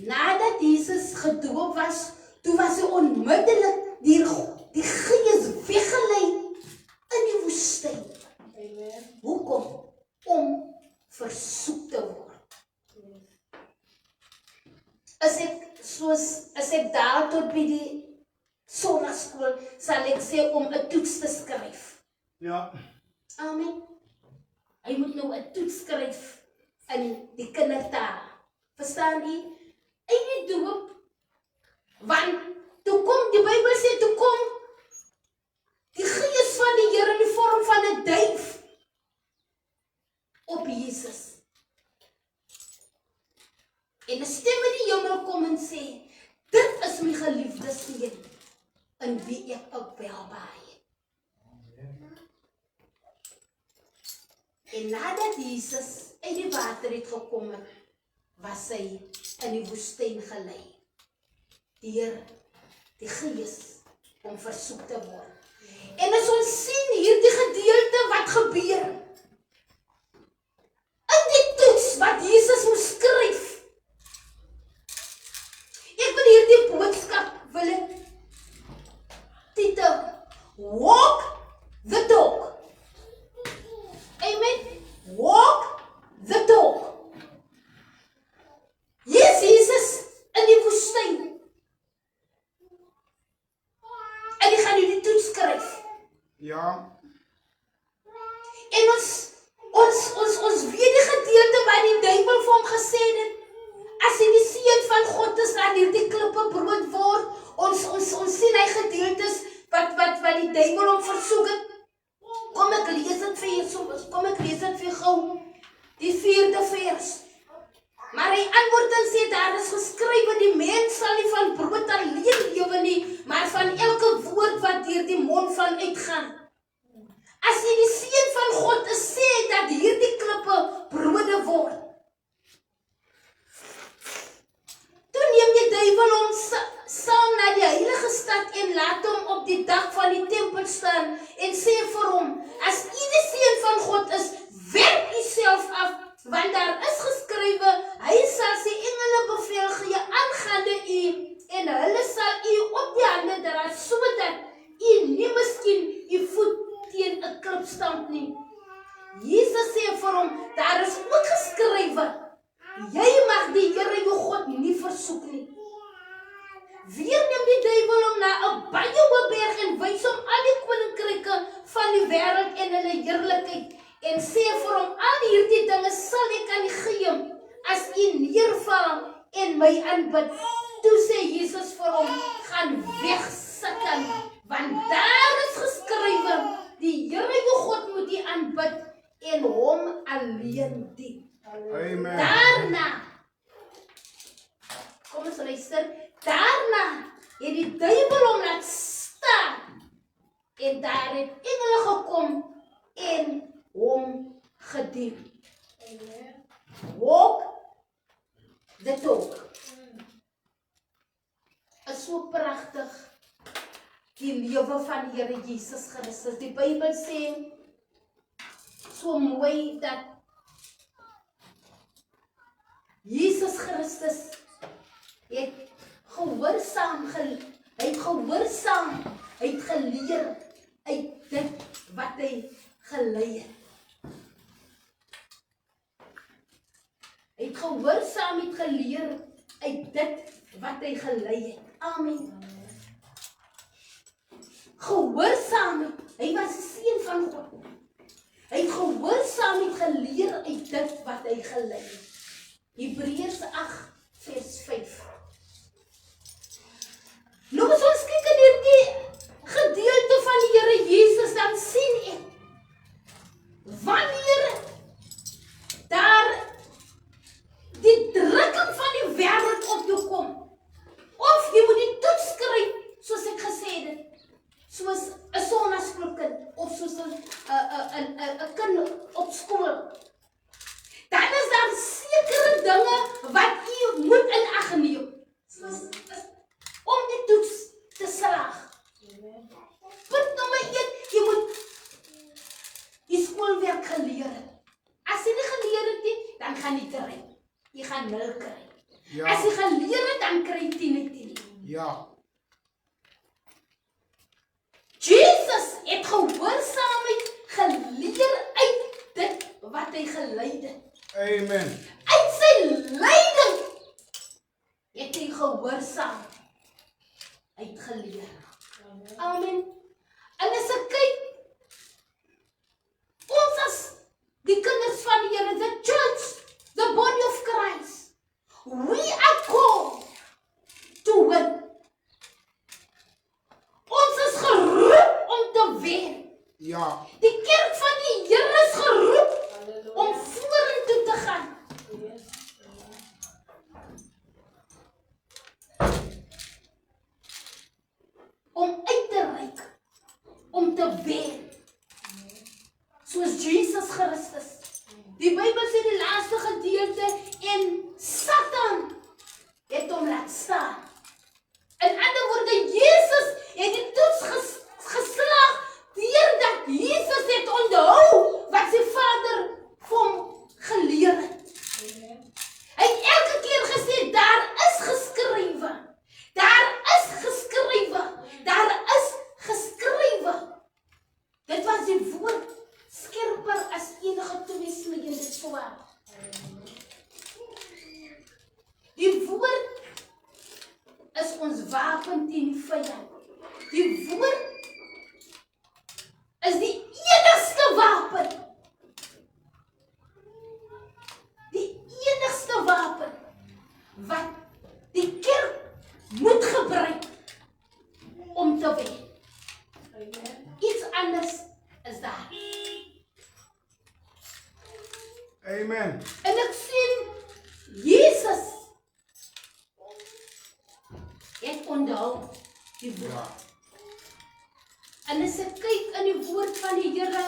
Nadat Jesus gedoop was, toe was hy onmiddellik deur die Gees weggelei in die woestyn. Amen. Hoekom? Om versoek te word. As ek daar tot by die sonnaskool, sal ek sê om 'n toets te skryf. ja, Amen. Hy moet nou 'n toets skryf in die kindertaal. Verstaan jy? En die doop, want toe kom, die Bybel sê, toe kom die Gees van die Here in die vorm van 'n duif op Jesus. En 'n stem in die hemel kom en sê, dit is my geliefde seun, in wie ek ook welbehaag het. En nadat Jesus uit die water het gekom het, was hy in die woestyn gelei deur die Gees om versoek te word. En as ons sien hierdie gedeelte wat gebeur, in die toets wat Jesus moes skryf, ek wil hierdie boodskap wil ek titel Walk the Talk. Amen. Walk the talk. Yes, Jesus in die woestyn. En die gaan die toets skryf. ja, En ons weet die gedeelte waar die duiwel vir hom gesê het, as hy die seun van God is, laat hierdie klippe brood word. Ons sien hy gedeeltes wat die duiwel hom versoek het. Kom ek lees dit vir gou. Die 4de vers. Maar hy antwoord en sê, daar is geskrywe, die mens sal nie van brood alleen lewe nie, maar van elke woord wat deur die mond van uitgaan. As jy die seun van God is, sê dat hierdie klippe brode word. Toe neem die duiwel hom saam na die heilige stad en laat hom op die dak van die tempel staan en sê vir hom, as u die seun van God is, werp u self af, want daar is geskrywe, hy sal sy engele beveel gee aangaande u, en hulle sal u op die hande dra, sodat u nie miskien u voet teen 'n klip stamp nie. Jesus sê vir hom, daar is ook geskrywe, jy mag die Here jou God nie versoek nie. Weer neem die duiwel hom na 'n baie hoë berg en wys hom al die koninkryke van die wêreld en hulle heerlikheid en sê vir hom, al hierdie dinge sal ek aan u gee as u neerval en my aanbid. Toe sê Jesus vir hom, gaan weg Satan, want daar is geskrywe, die Here jou God moet u aanbid en hom alleen dien. Amen. Daarna, kom ons luister, daarna het die duiwel hom laat staan en daar het engele gekom en hom gedien. Walk the talk. Is so pragtig die lewe van die Here Jesus Christus. Die Bybel sê so mooi dat Jesus Christus het gehoorsaam, hy het geleer uit dit wat hy gelei het. Hy het gehoorsaam, het geleer uit dit wat hy gelei het. Amen. Gehoorsaam, hy was 'n seun van God. Hy het gehoorsaam, het geleer uit dit wat hy gelei het. Hebreërs 8 vers 5. Nou as ons kyk in hierdie gedeelte van die Here Jesus, dan sien ek, wanneer daar die drukking van die wêreld op jou kom, of jy moet die toets skryf, soos ek gesê het, soos 'n sonnaskoolkind, of soos 'n kind op skool, dan is daar sekere dinge wat jy moet in ag neem, om die toets te slaag. Punt nommer 1, jy moet die skoolwerk geleer het. As jy nie geleer het nie, dan gaan jy kry. Jy gaan 0 kry. Ja. As jy geleer het, dan kry jy 10. Ja. Jesus het gehoorsaamheid geleer uit dit wat hy gelei het. Amen. Uit sy lyding het hy gehoorsaam uitgeleer. Amen. En as ek kyk, ons as die kinders van die Here, the church, the body of Christ, we are called to win. Ons is geroep om te wen. Ja. Die kerk van die Here is geroep om vorentoe te gaan. Om uit te reik, om te wen. Soos Jesus Christus. Die Bybel sê die laaste gedeelte en Satan het hom laat staan. In ander woorde, Jesus het die toets geslaag deurdat Jesus het onthou wat sy Vader vir hom geleer het. Hy het elke keer gesê, daar is geskrywe. Daar is geskrywe. Daar is geskrywe. Dit was die woord skerper as enige tweesnydende swaard. Die woord is ons wapen teen die vyand. Die woord is die enigste wapen. Die enigste wapen wat die kerk moet gebruik om te wen. Iets anders is daar. Amen. En ek sien Jesus het onthou die woord. Ja. En as ek kyk in die woord van die Here,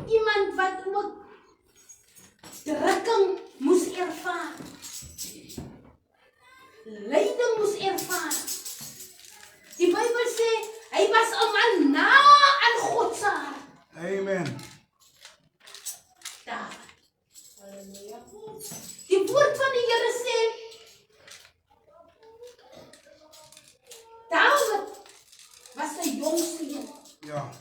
iemand wat ook drukking moes ervaar, lyding moes ervaar. Die Bybel sê, hy was 'n man na aan God se hart. Amen. David. Die woord van die Here sê, David was 'n jong seun. Ja.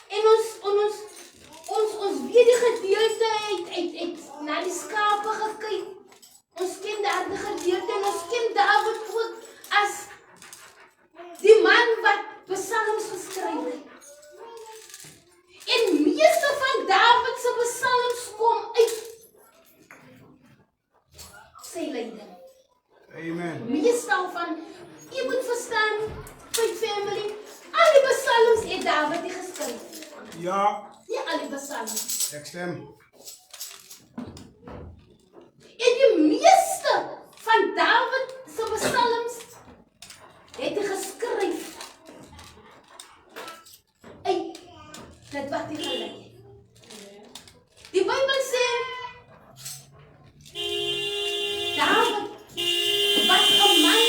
En ons weet die gedeelte uit na die skape gekyk. Ons ken daardie David die geskryf. Ja, Nie al die psalms. ek stem. En die meeste van David se psalms het hy geskryf uit dit wat hy geleer het. Die Bybel sê David was 'n man,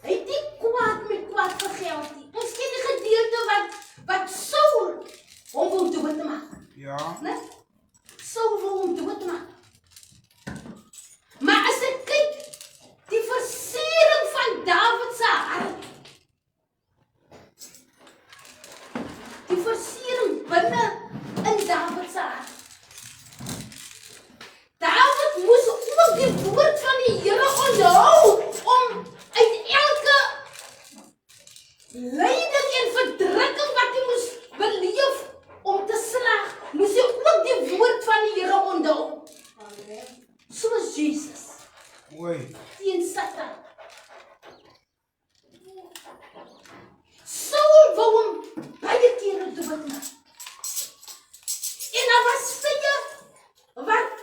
hy het nie kwaad met kwaad vergeld nie. Ons ken die gedeelte wat Saul hom wou doodmaak. Ja, Né? Saul wou hom doodmaak. Maar as ek kyk, die versiering van David se hart, die versiering binne in David se hart. David moes ook die woord van die Here onthou om uit elke lyding en verdrukking wat hy moes beleef om te slaag, moes hy ook die woord van die Here onthou. Soos Jesus oei. teen Satan. Saul wou hom baie kere doodmaak. En daar was tye wat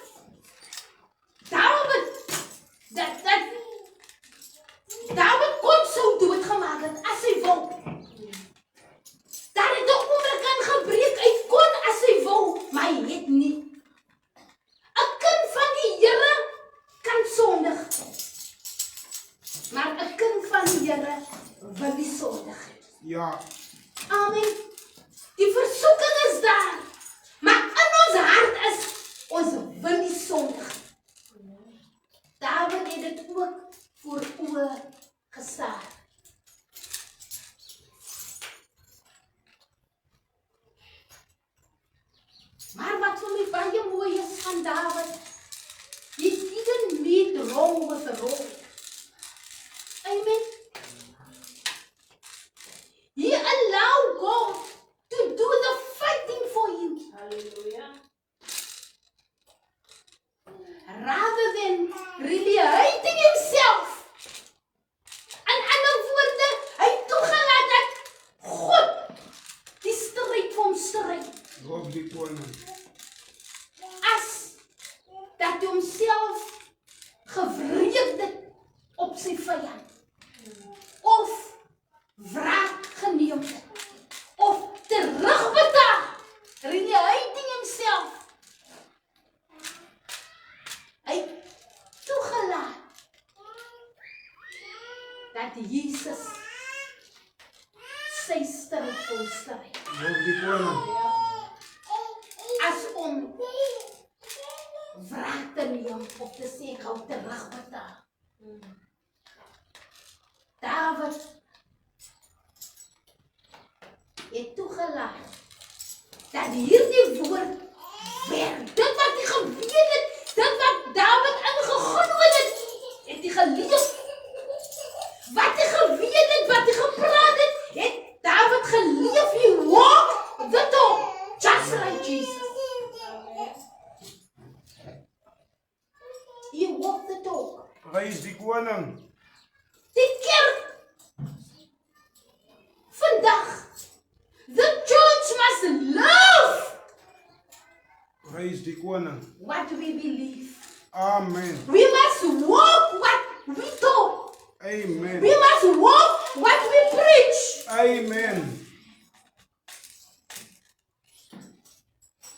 David kon Saul doodgemaak het as hy wou. Daar het 'n oomblik aangebreek, hy kon as hy wou, maar hy het nie. 'n kind van die Here kan sondig, maar 'n kind van die Here wil nie sondig nie. Ja, Amen. Die versoeking is daar, maar in ons hart is ons wil nie sondig. David het dit ook voor oë gestaar. Maar wat vir my baie mooi is van David, he didn't meet wrong with wrong. Amen. He allowed God to do the fighting for you, Hallelujah. rather than really hating himself. In ander woorde, hy het toegelaat dat God die stryd vir hom stryd. roep die koning. As dat hy homself gewreed het op sy vyand, of wraak geneem het, of terugbetaal, renewing himself. Hy het toegelaat dat Jesus sy stryd vir hom stryd, Roep die koning. as om wraak te neem of te sê gou terugbetaal. David het toegelaat dat hierdie woord werk. Dit wat hy geweet het, dit wat David ingeglo het hy geleef. Wat hy geweet het, wat hy gepraat het David geleef. Hy walk the talk, just like Jesus. He walked the talk. Prys die koning. Die kerk vandag, the church must love Prys die koning. what we believe. Amen. We must walk what we talk. Amen. We must walk what we preach. Amen.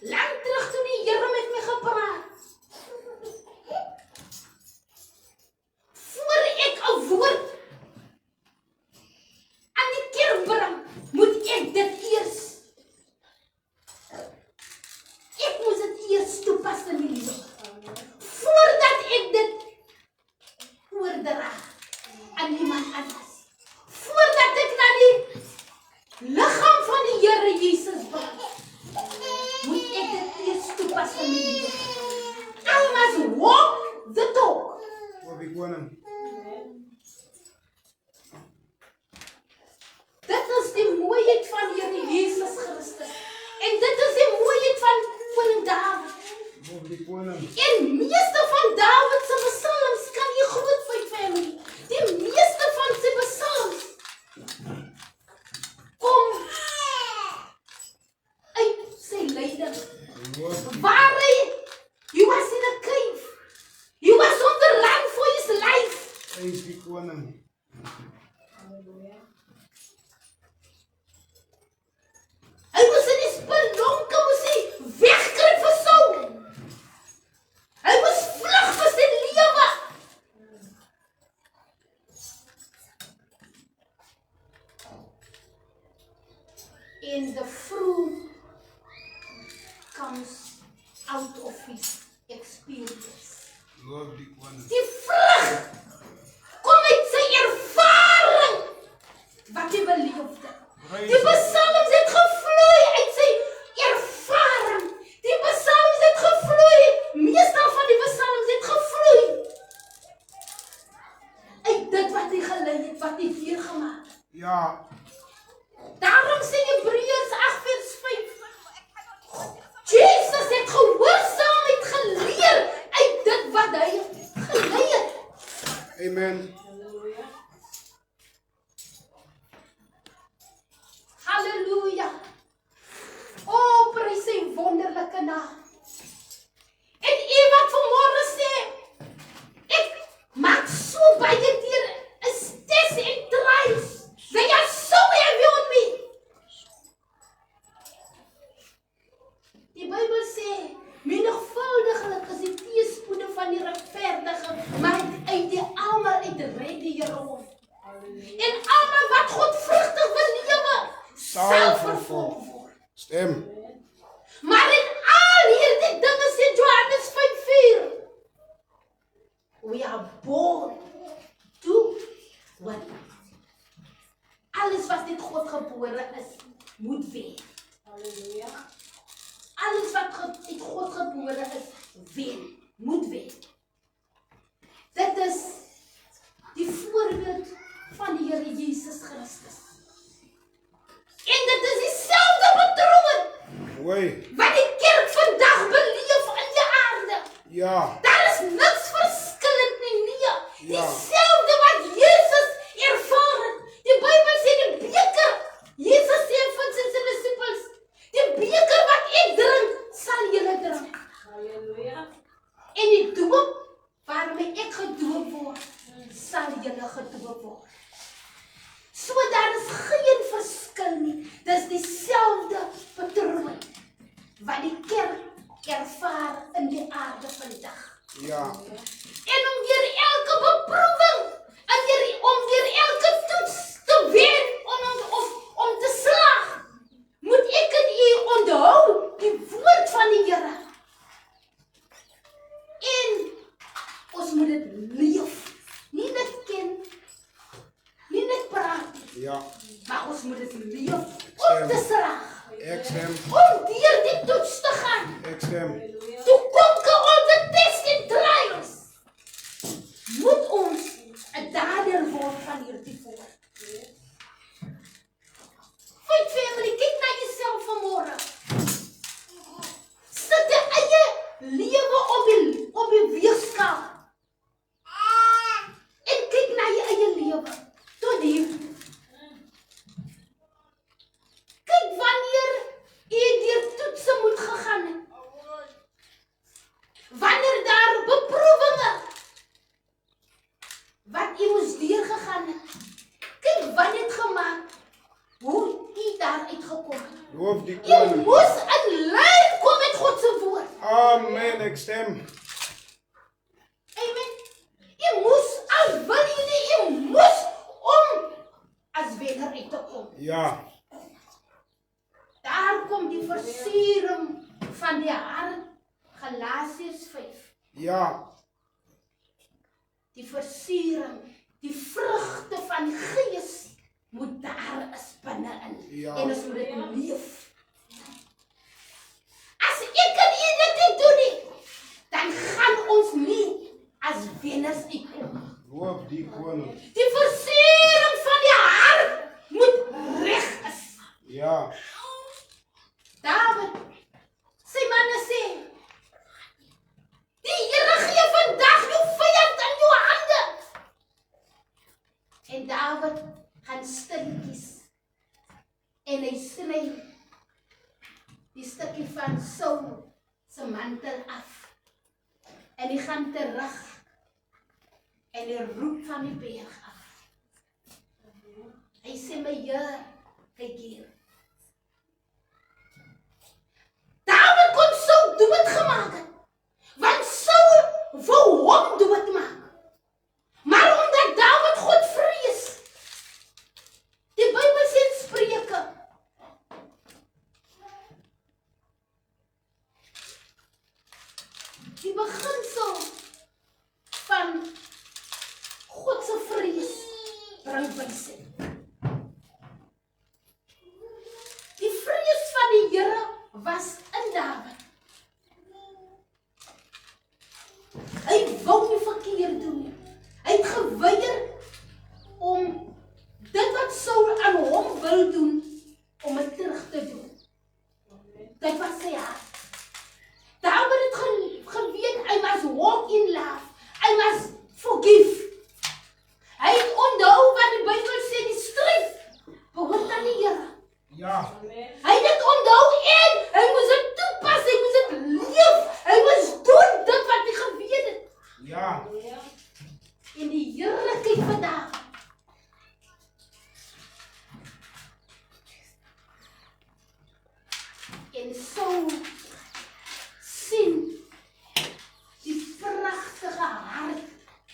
Lang terug toe die Here met my gepraat. Voor ek 'n woord aan die kerk bring, moet ek dit eers. Ek moet dit eers toepas in my lewe. Voordat ek dit oordra aan iemand anders. Voordat ek na die liggaam van die Here Jesus bring, moet ek dit eers toepas in my lewe. I must walk the talk. Roep die koning. Dit is die mooiheid van Here Jesus Christus. En dit is die mooiheid van koning David. Roep die koning. En meeste van David se psalms kan jy groot feit family. Die meeste van sy psalms kom Prys die koning. Halleluja. Hy moes in die spelonke moes hy wegkruip vir Saul. Hy moes vlug vir sy lewe. And the fruit comes out of his experience. Loof die koning. Die vrug kom uit sy ervaring wat hy beleefde. Die psalms het gevloei uit sy ervaring. Die psalms het gevloei, meestal van die psalms het gevloei uit dit wat hy gelei het, wat hy deurgemaak het. Ja, Daarom sê Hebreërs 8 vers 5. Jesus het gehoorsaamheid geleer uit dit wat hy gelei het. amen. Halleluja. Halleluja. O, prys sy wonderlike naam. En u wat vanmôre sê, ek maak so baie deur is tests en trials. They are so heavy on me. Die Bybel sê, menigvuldiglik is die teëspoede van die regverdige, maar uit die almal uit red die Here hom. En almal wat godvrugtig wil lewe, sal vervolg word. Stem. Maar in al hierdie dinge sê Johannes 5:4, we are born to what? Alles wat uit God gebore is, moet wen. Halleluja. Alles wat uit God gebore is, wen, moet wen. Dit is die voorbeeld van die Here Jesus Christus. En dit is dieselfde patroon Hoi. wat die kerk vandag beleef in die aarde. Ja, Daar is niks verskillend nie, nee. Ja. Dieselfde wat Jesus ervaar het. Die Bybel sê die beker, Jesus sê van sy disippels, die beker wat ek drink, sal julle drink. Halleluja. En die doop waarmee ek gedoop word, sal julle gedoop word. So daar is geen verskil nie. Dis dieselfde patroon wat die kerk ervaar in die aarde vandag. ja, En om deur elke beproewing, om deur elke toets te wen, om te slaag, moet ek en u onthou die woord van die Here. En ons moet dit leef. Nie net ken, nie net praat, ja. maar ons moet dit leef om te slaag. Ek stem. Om deur die toets te gaan. Ek stem. Halleluja. To conquer all the tests and trials, moet ons 'n dader word van hierdie woord. Feit family, kyk na jouself vanmôre. Sit jy eie lewe op die weegskaal. En kyk na jou eie lewe tot hier. Kyk wanneer jy deur toetse moet gegaan het. Wanneer daar beproewinge wat jy moes deurgegaan het. Kyk wat het gemaak, hoe jy daar uitgekom het. Loof die Jy koning. moes in lyn kom met God se woord. Amen, ek stem. Amen. Jy moes al wil jy nie, jy moes om as wenner uit te kom. Ja, Daar kom die versiering van die hart, Galasiërs 5. ja, Die versiering, die vrugte van die Gees moet daar is binne-in. Ja. En ons moet dit leef. As ek en jy dit nie doen nie, dan gaan ons nie as wenners uitkom. loof die koning. Die versiering van die hart moet reg is. Ja, David, sy manne sê, die Here gee vandag jou vyand in jou hande. En David gaan stilletjies en hy sny die stukkie van Saul se mantel af. En hy gaan terug En hy roep van die berg af. Hy sê my Heer, kyk hier. Dawid kon Saul dood gemaak het, want Saul wou hom dood maak. Maar omdat Dawid God vrees, die Bybel sê in Spreuke, die beginsel van God se vrees bring wysheid. Die vrees van die Here was in Dawid. Hy wou nie verkeerd doen nie. Hy het geweier om dit wat Saul aan hom wil doen, om dit terug te doen. Dit was sy hart. Dawid het geweet, hy must walk in love. Hy must forgive. Hy het onthou wat die Bybel sê, die stryd behoort aan die Here. Ja. Hy het dit onthou en hy moes dit toepas, hy moes dit leef. Hy moes doen dit wat hy geweet het. Ja. En die Here kyk vir Dawid. En Saul sien die pragtige hart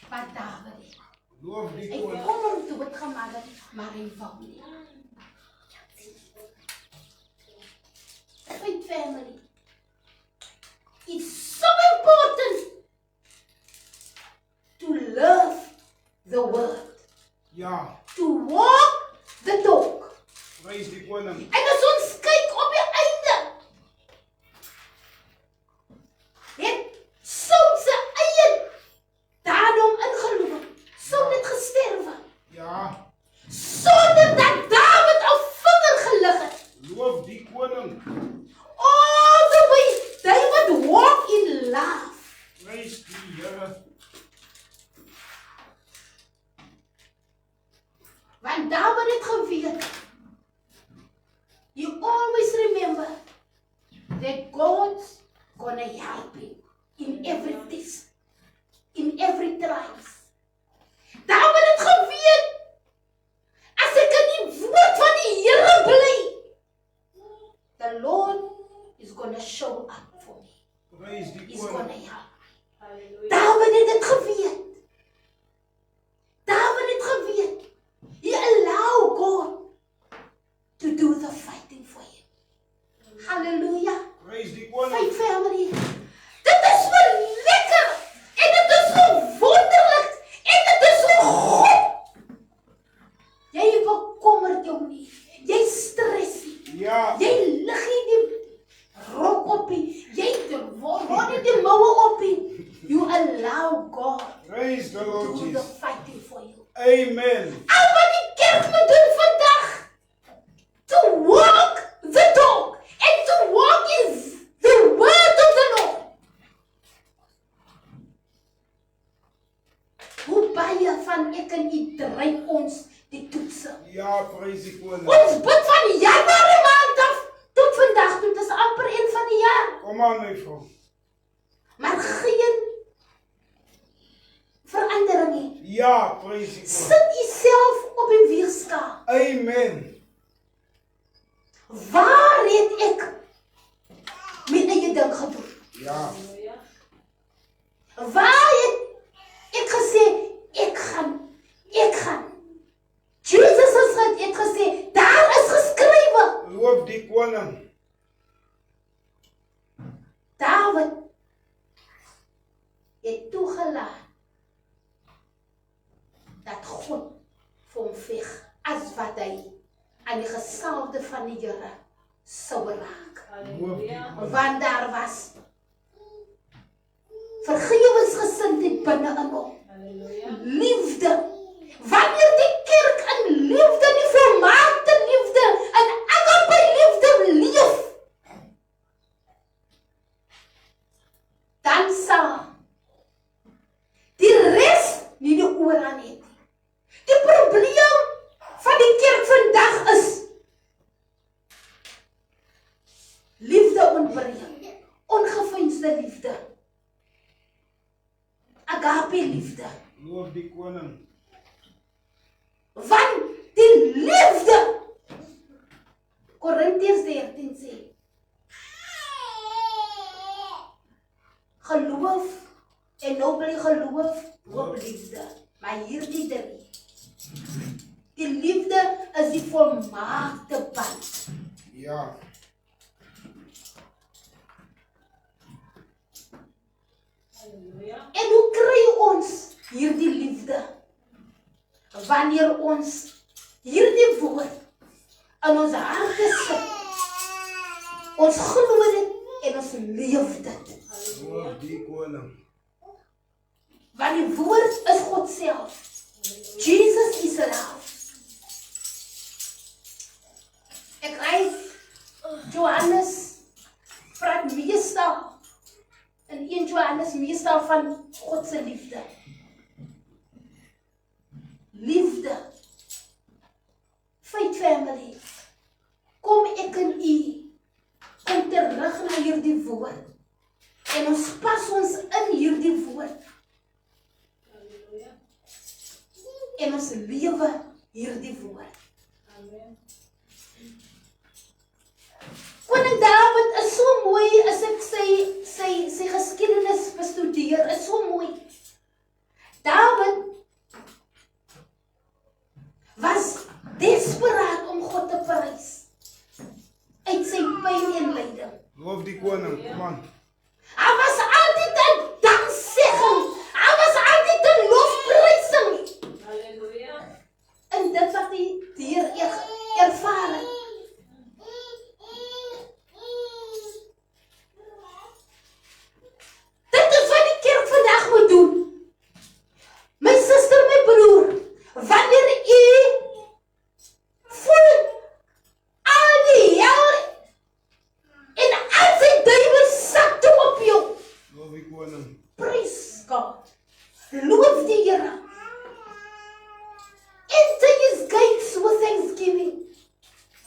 wat Dawid het. Loof die Hy koning. kon hom dood gemaak het, maar hy wou nie. My family, it's so important to love the word, Ja. to walk the talk. Prys die koning. En as ons kyk op die einde, het Saul se eie daarom ingeloop. Saul het gesterwe, Ja. sonder dat Dawid 'n vinger gelig het. Loof die koning. All the way, they would walk in love. Prys die Here. Want Dawid het geweet, you always remember that God's gonna help him in every test, in every trials. Dawid het geweet, as ek in die woord van die Here bly, the Lord is gonna show up for me. Prys die He's koning. gonna help. Hallelujah. Dawid het dit geweet. Dawid het geweet. He allow God to do the fighting for him. Hallelujah. Prys die My koning. family. Dit is so lekker. En dit is so wonderlik. En dit is so goed. Jy bekommer jou nie. Jy stres nie. Ja. Jy lig nie die rok op nie. Jy word nie die moue op nie. You allow God Praise the to Lord do the Jesus. fighting for you. Amen. Al wat die kerk moet doen vandag, to walk the talk and to walk in the word of the Lord. Hoe baie van ek en u dryf ons die toetse. Ja, prys die koning. Ons bid van Januarie maand af tot vandag, dit is amper een van die jaar. Kom aan my vrou. Maar geen verandering nie. Ja, prys die koning. Sit uself op die weegskaal. Amen. Waar het ek my eie ding gedoen? Ja. Hallelujah. Waar het ek gesê, ek gaan. Jesus het gesê, daar is geskrywe. Loof die koning. Dawid het toegelaat dat God vir hom veg as wat hy aan die gesalfde van die Here sou raak. Hallelujah. Want daar was vergewensgesindheid binne in hom. Hallelujah. Liefde. Wanneer die kerk in liefde, die volmaakte liefde, in agape liefde leef, dan sal die res nie die oor aan het nie. Die probleem van die kerk vandag is liefde ontbreek, ongeveinsde liefde, agape liefde. Loof die koning. Want die liefde. Korintiërs 13 sê. Geloof en nou bly geloof op liefde. Maar hierdie drie. Die liefde is die volmaakte band. Ja. Halleluja. En hoe kry ons hierdie liefde? Wanneer ons hierdie woord in ons harte sit. Ons glo dit en ons leef dit. Loof die koning. Want die woord is God self. Jesus is love. Ek lees Johannes praat meestal in 1 Johannes meestal van God se liefde. Liefde. Faith family. Kom ek en u kom terug na hierdie woord. En ons pas ons in hierdie woord. Halleluja. En ons lewe hierdie woord. Amen. Koning Dawid is so mooi as ek sy geskiedenis bestudeer, is so mooi. Dawid was desperaat om God te prys uit sy pyn en lyding. Loof die koning. Kom aan. Hy was altyd 'n danksegging. Hy was altyd 'n lofprysing. Halleluja. En dit wat hy deur ervaar het. Dit is wat die kerk vandag moet doen. My suster, my broer, wanneer u voel al die hel en al sy duiwel sak toe op jou, Loof die koning. praise God. Loof die Here. Enter his gates with thanksgiving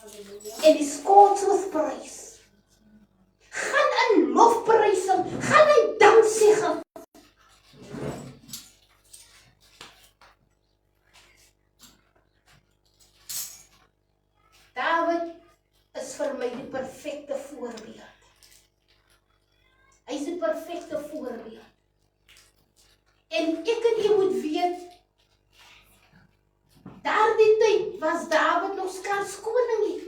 Halleluja. and his courts with praise. Gaan in lofprysing, gaan in danksegging. Dawid is vir my die perfekte voorbeeld. Hy is die perfekte voorbeeld. En ek en jy moet weet, daardie tyd was Dawid nog skaars koning nie.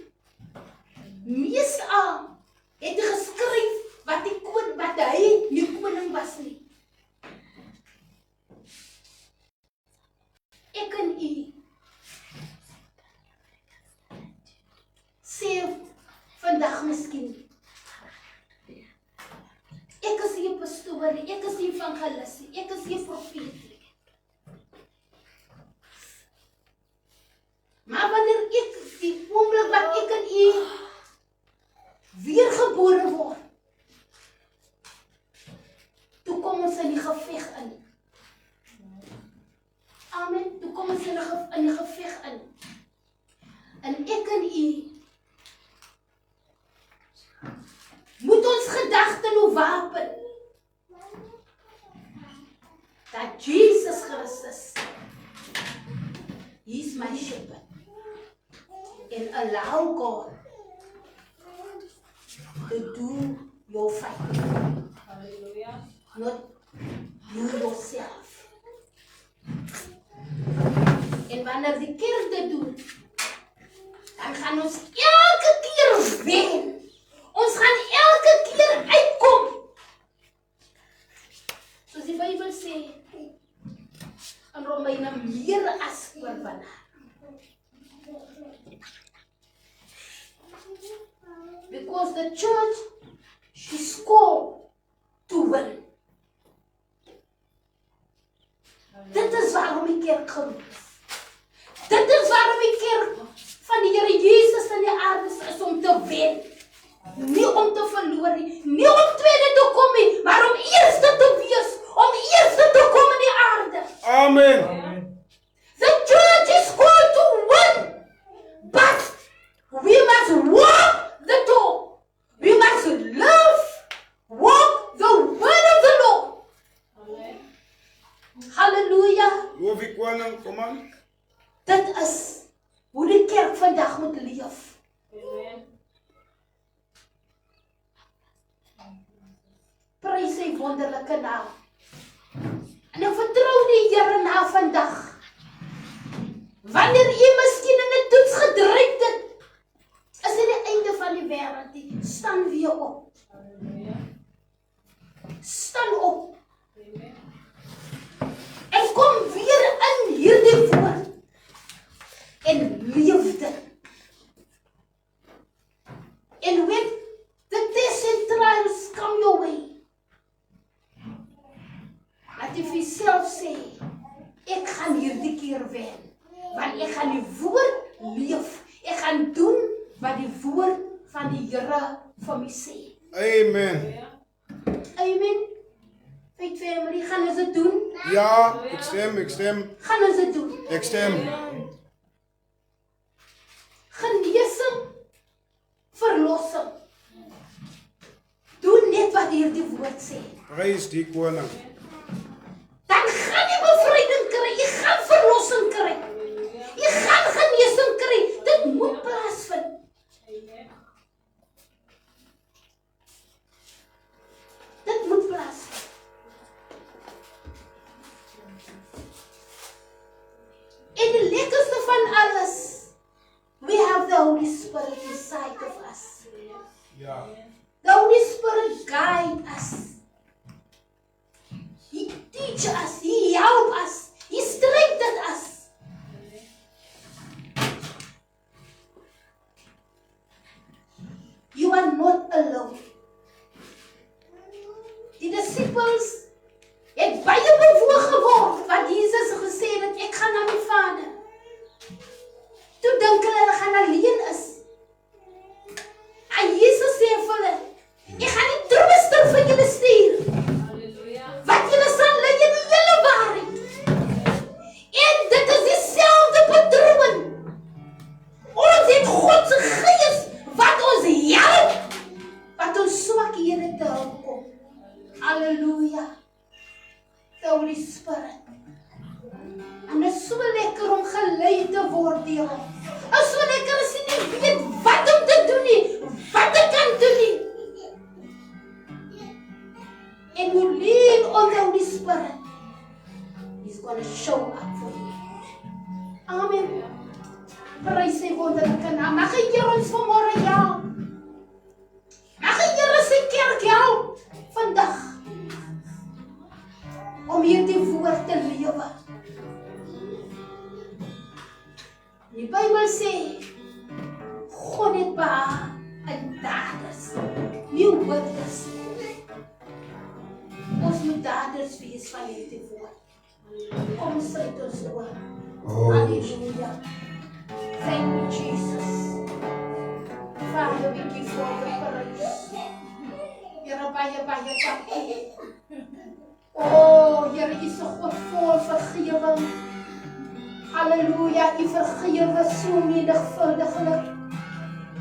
Meestal het hy geskryf wat hy nie koning was nie. Ek en u sê vandag miskien, ek is nie 'n pastoor nie, ek is nie 'n evangelis nie, ek is nie 'n profeet nie. Maar wanneer ek die oomblik wat ek en u weergebore word, toe kom ons in die geveg in. Amen, toe kom ons in die geveg in. En ek en u moet ons gedagte nou wapen dat Jesus Christus, He is my shepherd, and allow God to do your fighting, Halleluja. not you yourself. En wanneer die kerk dit doen, dan gaan ons elke keer wen. Ons gaan elke keer uitkom. Soos die Bybel sê, in Romeine meer as oorwinnaar. Because the church, she's called to win. Dit is waarom die kerk geroep is. Dit is waarom die kerk van die Here Jesus in die aarde is om te wen. Nie om te verloor nie, nie om tweede te kom nie, maar om eerste te wees, om eerste te kom in die aarde. Amen. The church is called to win, but we must walk the talk. We must koning, kom aan. Dit is hoe die kerk vandag moet leef. Amen. Prys sy wonderlike naam. En ek vertrou die Here na vandag. Wanneer jy miskien in 'n toets gedryf het, is dit die einde van die wêreld nie. Staan weer op. Halleluja. Staan op. Amen. En kom weer in hierdie woord. En leef dit. And when the tests and trials come your way, laat jy vir jouself sê, ek gaan hierdie keer wen. Want ek gaan die woord leef. Ek gaan doen wat die woord van die Here vir my sê. Amen. Amen. Faith family, gaan ons dit doen? Ja, ik stem. Gaan ons dit doen? Ik stem. Genesing, verlossing. Doen net wat hierdie woord sê. Prijs die koning. Dan gaan jy bevryding kry, jy gaan verlossing kry. Jy gaan genesing kry. Dit moet plaasvind. Amen. Dit moet plaasvind. En die lekkerste van alles, we have the Holy Spirit inside of us. Ja. The Holy Spirit guide us. He teach us. He help us. He strengthen us. You are not alone. Die disciples het baie bewoog geword wat Jesus gesê het, ek gaan na my Vader. Toe dink hulle gaan alleen is. En Jesus sê vir hulle, ek gaan die trooster vir julle stuur. Halleluja. Wat julle sal lei in die hele waarheid. En dit is dieselfde patroon. Ons het God se Gees wat ons help, wat ons swakhede te hulp kom. Halleluja. The Holy Spirit. En dit is so lekker om gelei te word deur hom. Dit is so lekker as jy nie weet wat om te doen nie, wat ek kan doen nie. And you lean on the Holy Spirit, He's going to show up for you. Amen. Prys sy wonderlike naam. Mag die Here ons vanmôre help. Mag die Here sy kerk help vandag om hierdie woord te lewe. Die Bybel sê, God het behaag in daders, nie hoorders. Ons moet daders wees van hierdie woord. Kom sluit ons oor. Halleluja. Thank you, Jesus. Father, we give you all the praise. Here, baie dankie. Oh, Here, U is 'n God vol vergewing. Halleluja, U vergewe so menigvuldiglik.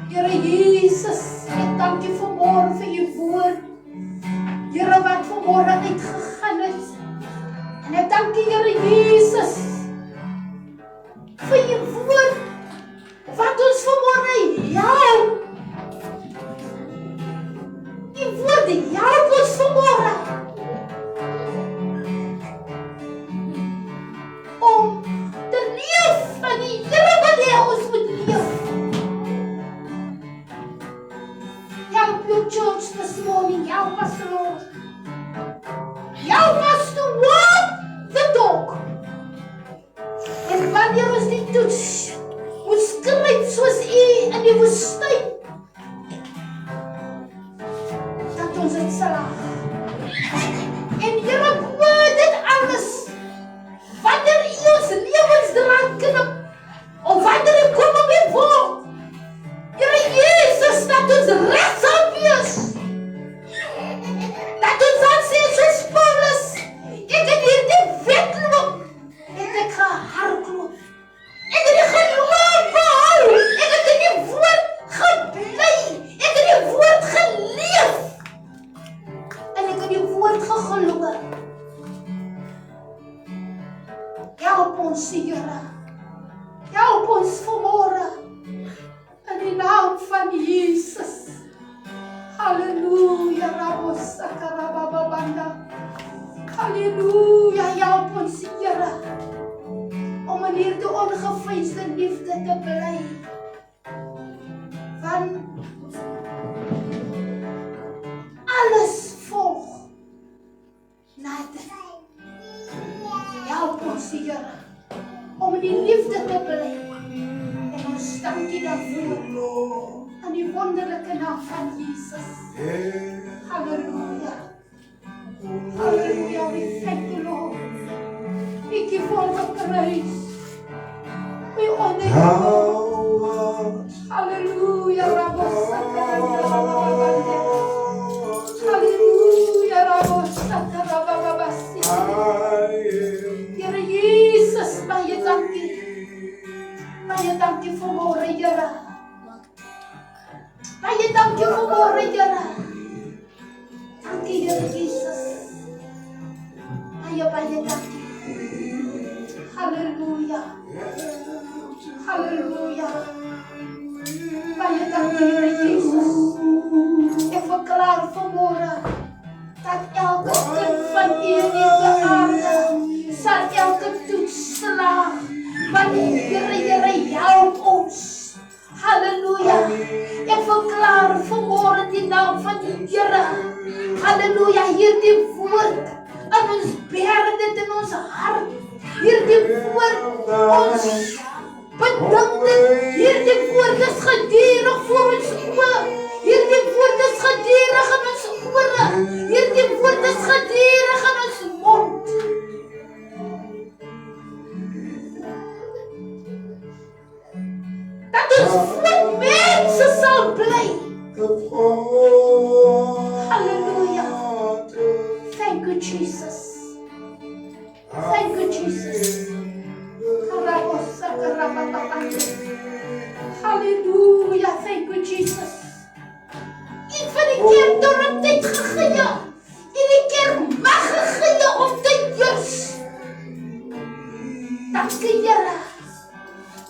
Here Jesus, ek dank U vanmôre vir U woord. Here, wat vanmôre uitgegaan het. En ek dank U, Here Jesus, vir U woord wat ons vanmôre help. U woord help ons vanmôre om te leef van die Here wat hy ons moet leef. Help your church this morning. Help us, Lord. Help us to walk the talk. En wanneer ons die toets moet skryf soos U in die woestyn, dat ons het slaag. En Here, bo dit alles, wanneer U ons lewens eraan knip, of wanneer U kom op die wolk, Here Jesus, dat ons regsaam wees. Dat ons dan sê soos Paulus, ek het hierdie wedloop, en ek gehardloop. Ek het die geloof behou. Ek het in die woord gebly. Ek het die woord geleef. En ek het die woord geglo. Help ons van Jesus. Halleluja, Rabosa Karabababanda. Halleluja, help ons Here om in hierdie ongeveinsde liefde te bly. Want alles volg nader. Help ons Here om in die liefde te bly. En ons dankie daarvoor aan die wonderlike naam van Jesus. Halleluja. Hallelujah, we thank you, Lord. We give all the praise. We honor you, Lord. Hallelujah, Rabosakarababababandia. Hallelujah, Rabosakarababababandia. Here Jesus, baie dankie. Baie dankie vir môre, Here. Baie dankie vir môre, Here. Dankie, Here Jesus. Baie dankie. Halleluja. Halleluja. Baie dankie, Here Jesus. Ek verklaar vanmôre dat elke kind van U in die aarde sal elke toets slaag. Want Here help ons. Halleluja. Ek verklaar vanmôre in die naam van die Here. Halleluja, hierdie woord in ons beer dit in ons hart. Hierdie woord ons bedink dit. Hierdie woord is gedurig voor ons oë. Hierdie woord is gedurig in ons ore. Hierdie woord is gedurig in ons mond. Dat ons met mense sal bly. Hallelujah. Thank you, Jesus. Thank you, Jesus. Hallelujah. Thank you, Jesus. Ek van die kerk door het tyd gegee. En die kerk mag gegee om te heers. Dankie, Here.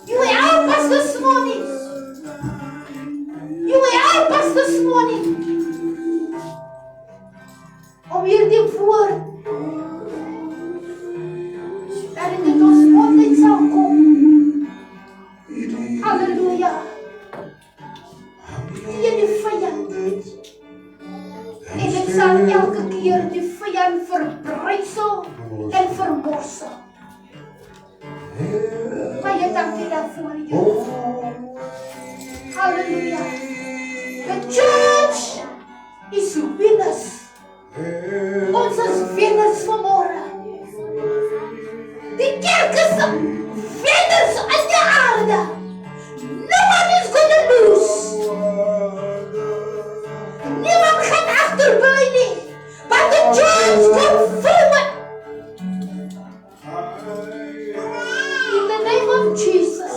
You help us this morning. You help us this morning. Om hierdie woord dat dit in ons mond uit sal kom. Halleluja. Teen die vyand. En ek sal elke keer die vyand verbrysel en vermorsel. Baie dankie daarvoor, Here. Halleluja. The church is winners. Ons is winners vanmôre. Die kerk is winners in die aarde. No one is gonna lose. Niemand gaan achterbly nie. But the church come forward. In the name of Jesus.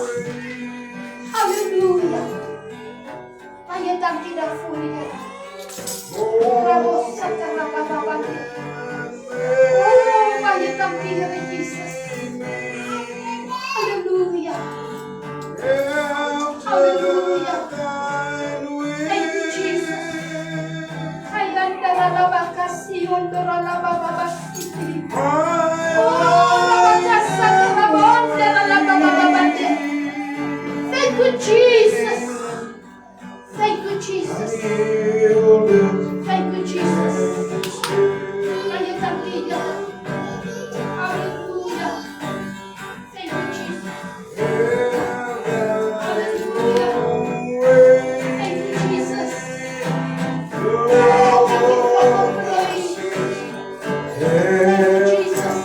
Hallelujah. Baie dankie daarvoor, Here. Baie dankie, Here Jesus. Hallelujah. Hallelujah. Thank you, Jesus. Thank you, Jesus. Thank you, Jesus. Thank you, Jesus. Baie dankie, Here. Hallelujah. Thank you, Jesus. Hallelujah. Thank you, Jesus. Thank you for the praise. Thank you, Jesus.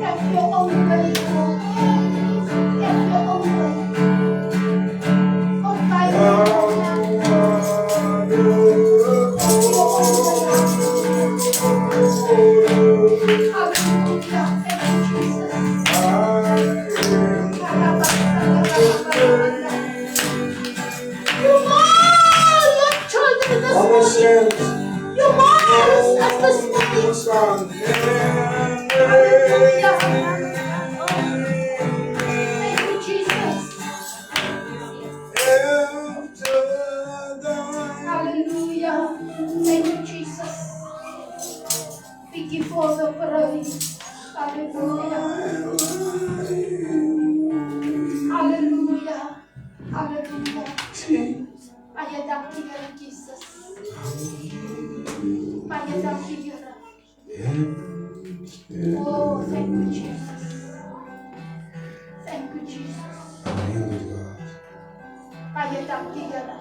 Have your own way, Lord. Have your own way. God, by your own hand. Hallelujah. Thank you, Jesus. You more your children this morning. You more us this morning. Hallelujah. Thank you, Jesus. Hallelujah. Hallelujah. Baie dankie Here Jesus. Baie dankie Here. Oh, thank you Jesus. Thank you Jesus. Baie dankie Here.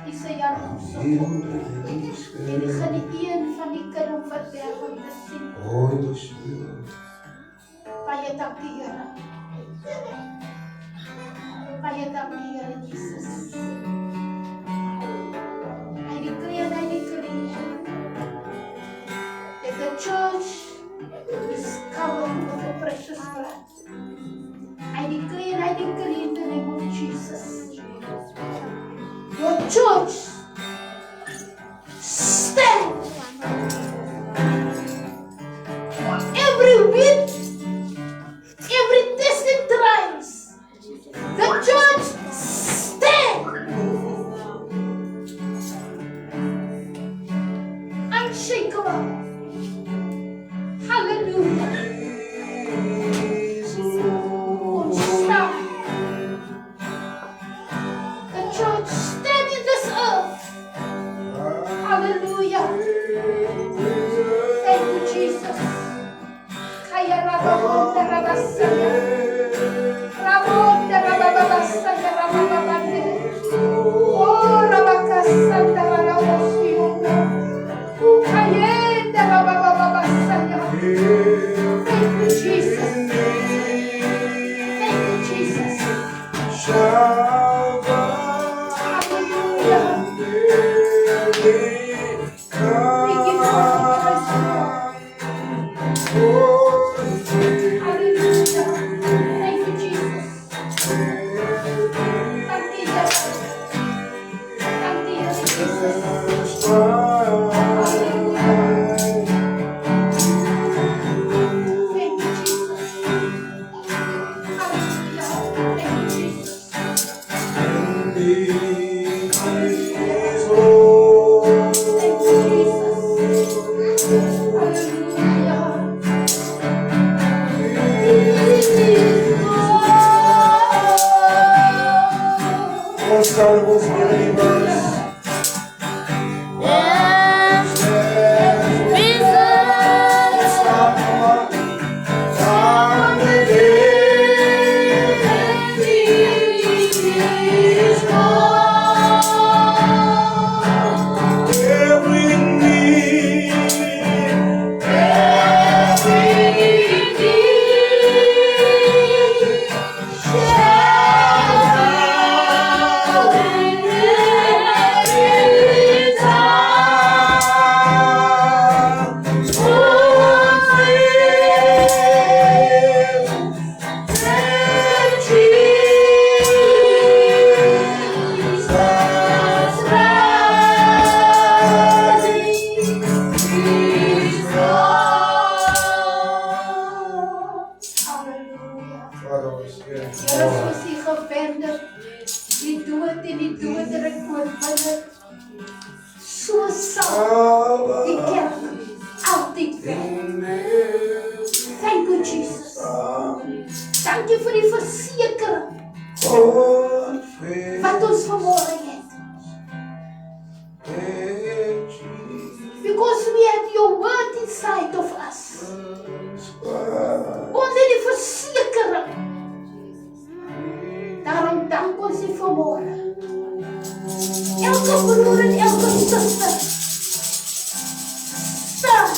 U sê ja ons so goed. En ek gaan die een van die kinders verderf om te sien. Baie dankie Here. Baie dankie Here Jesus. I declare and I declare that the church is covered with the precious blood. I declare and I declare in the name of Jesus. Your church stand. Every week, every test and trials, the church stand. Unshakable. Hallelujah. Stop. The church stand in this earth. Hallelujah. Thank you, Jesus. Kaya rababonda rabasaya. Rabonda rabababasaya rabababande. Oh, rabakasanda rabosiyonda. Ukayenda rabababasaya. Thank you, Jesus. Thank you, Jesus. Hallelujah. We give you all the praise, Lord. Hallelujah. Thank you, Jesus. Thank you, Jesus. Thank you, Jesus. Hallelujah. Thank you, Jesus. Hallelujah. Thank you, Jesus. Thank you, Jesus. Hallelujah. Most honorable believers. Thank you, Jesus. Dank je vir die versekering wat ons vanmôre het. Because we have your word inside of us. Ons het die versekering. Daarom dank ons die vanmôre. Elke broer en elke suster staan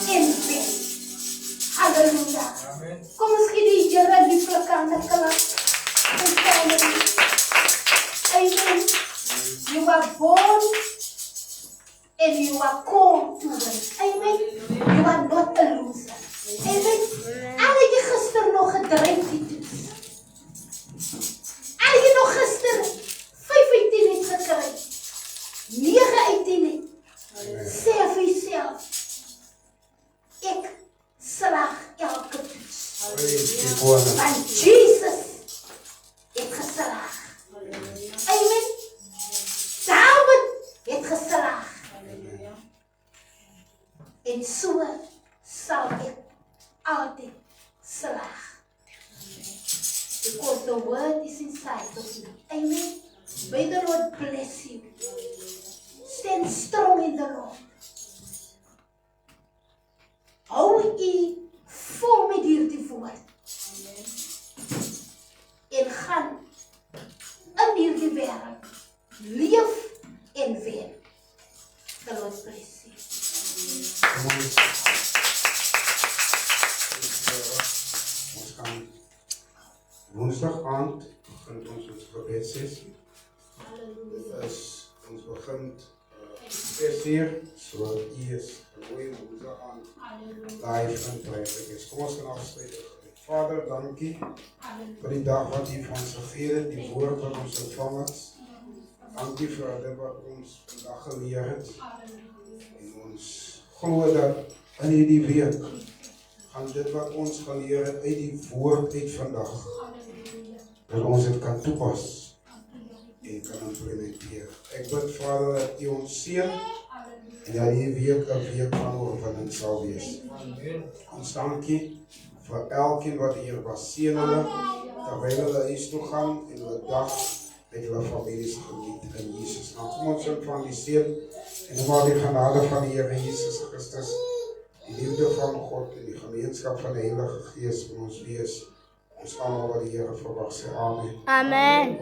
in bed. Hallelujah. Kom ons gee die Here die plek aan die klap. Amen. You are born and you are called to it. Amen. You are not a loser. Amen. Al het jy gister nog gedrink het. Al het jy nog gister 5 uit 10 het gekry. 9 uit 10 het. Sê vir jouself. Ek slaag elke toets. Want Jesus het geslaag. Amen. David het geslaag. Amen. May the Lord bless you. Stand strong in the Lord. Hou u vol met hierdie woord. En gaan in hierdie wêreld leef en wen. The Lord bless you. Ons gaan woensdag aand begin ons met gebedsessie. Dit is ons begin 6 uur, so u is mooi woensdag aand live en prys. Kom ons gaan afsluit. Vader, dankie vir die dag wat u vir ons gegee het, die woord wat ons ontvang het. Dankie vir dit wat ons vandag geleer het. En ons glo dat in hierdie week gaan dit wat ons geleer het uit die woord uit vandag, dat ons dit kan toepas en kan implementeer. Ek bid, Vader, dat u ons seën en dat die week 'n week van oorwinning sal wees. Ons dankie vir elkeen wat hier was, seën hulle terwyl hulle huis toe gaan en hulle dag met hulle families geniet in Jesus naam. Kom ons ontvang die seën en maar die genade van die Here Jesus Christus, die liefde van God en die gemeenskap van die Heilige Gees met ons wees. Ons almal wat die Here verwag sê amen. Amen.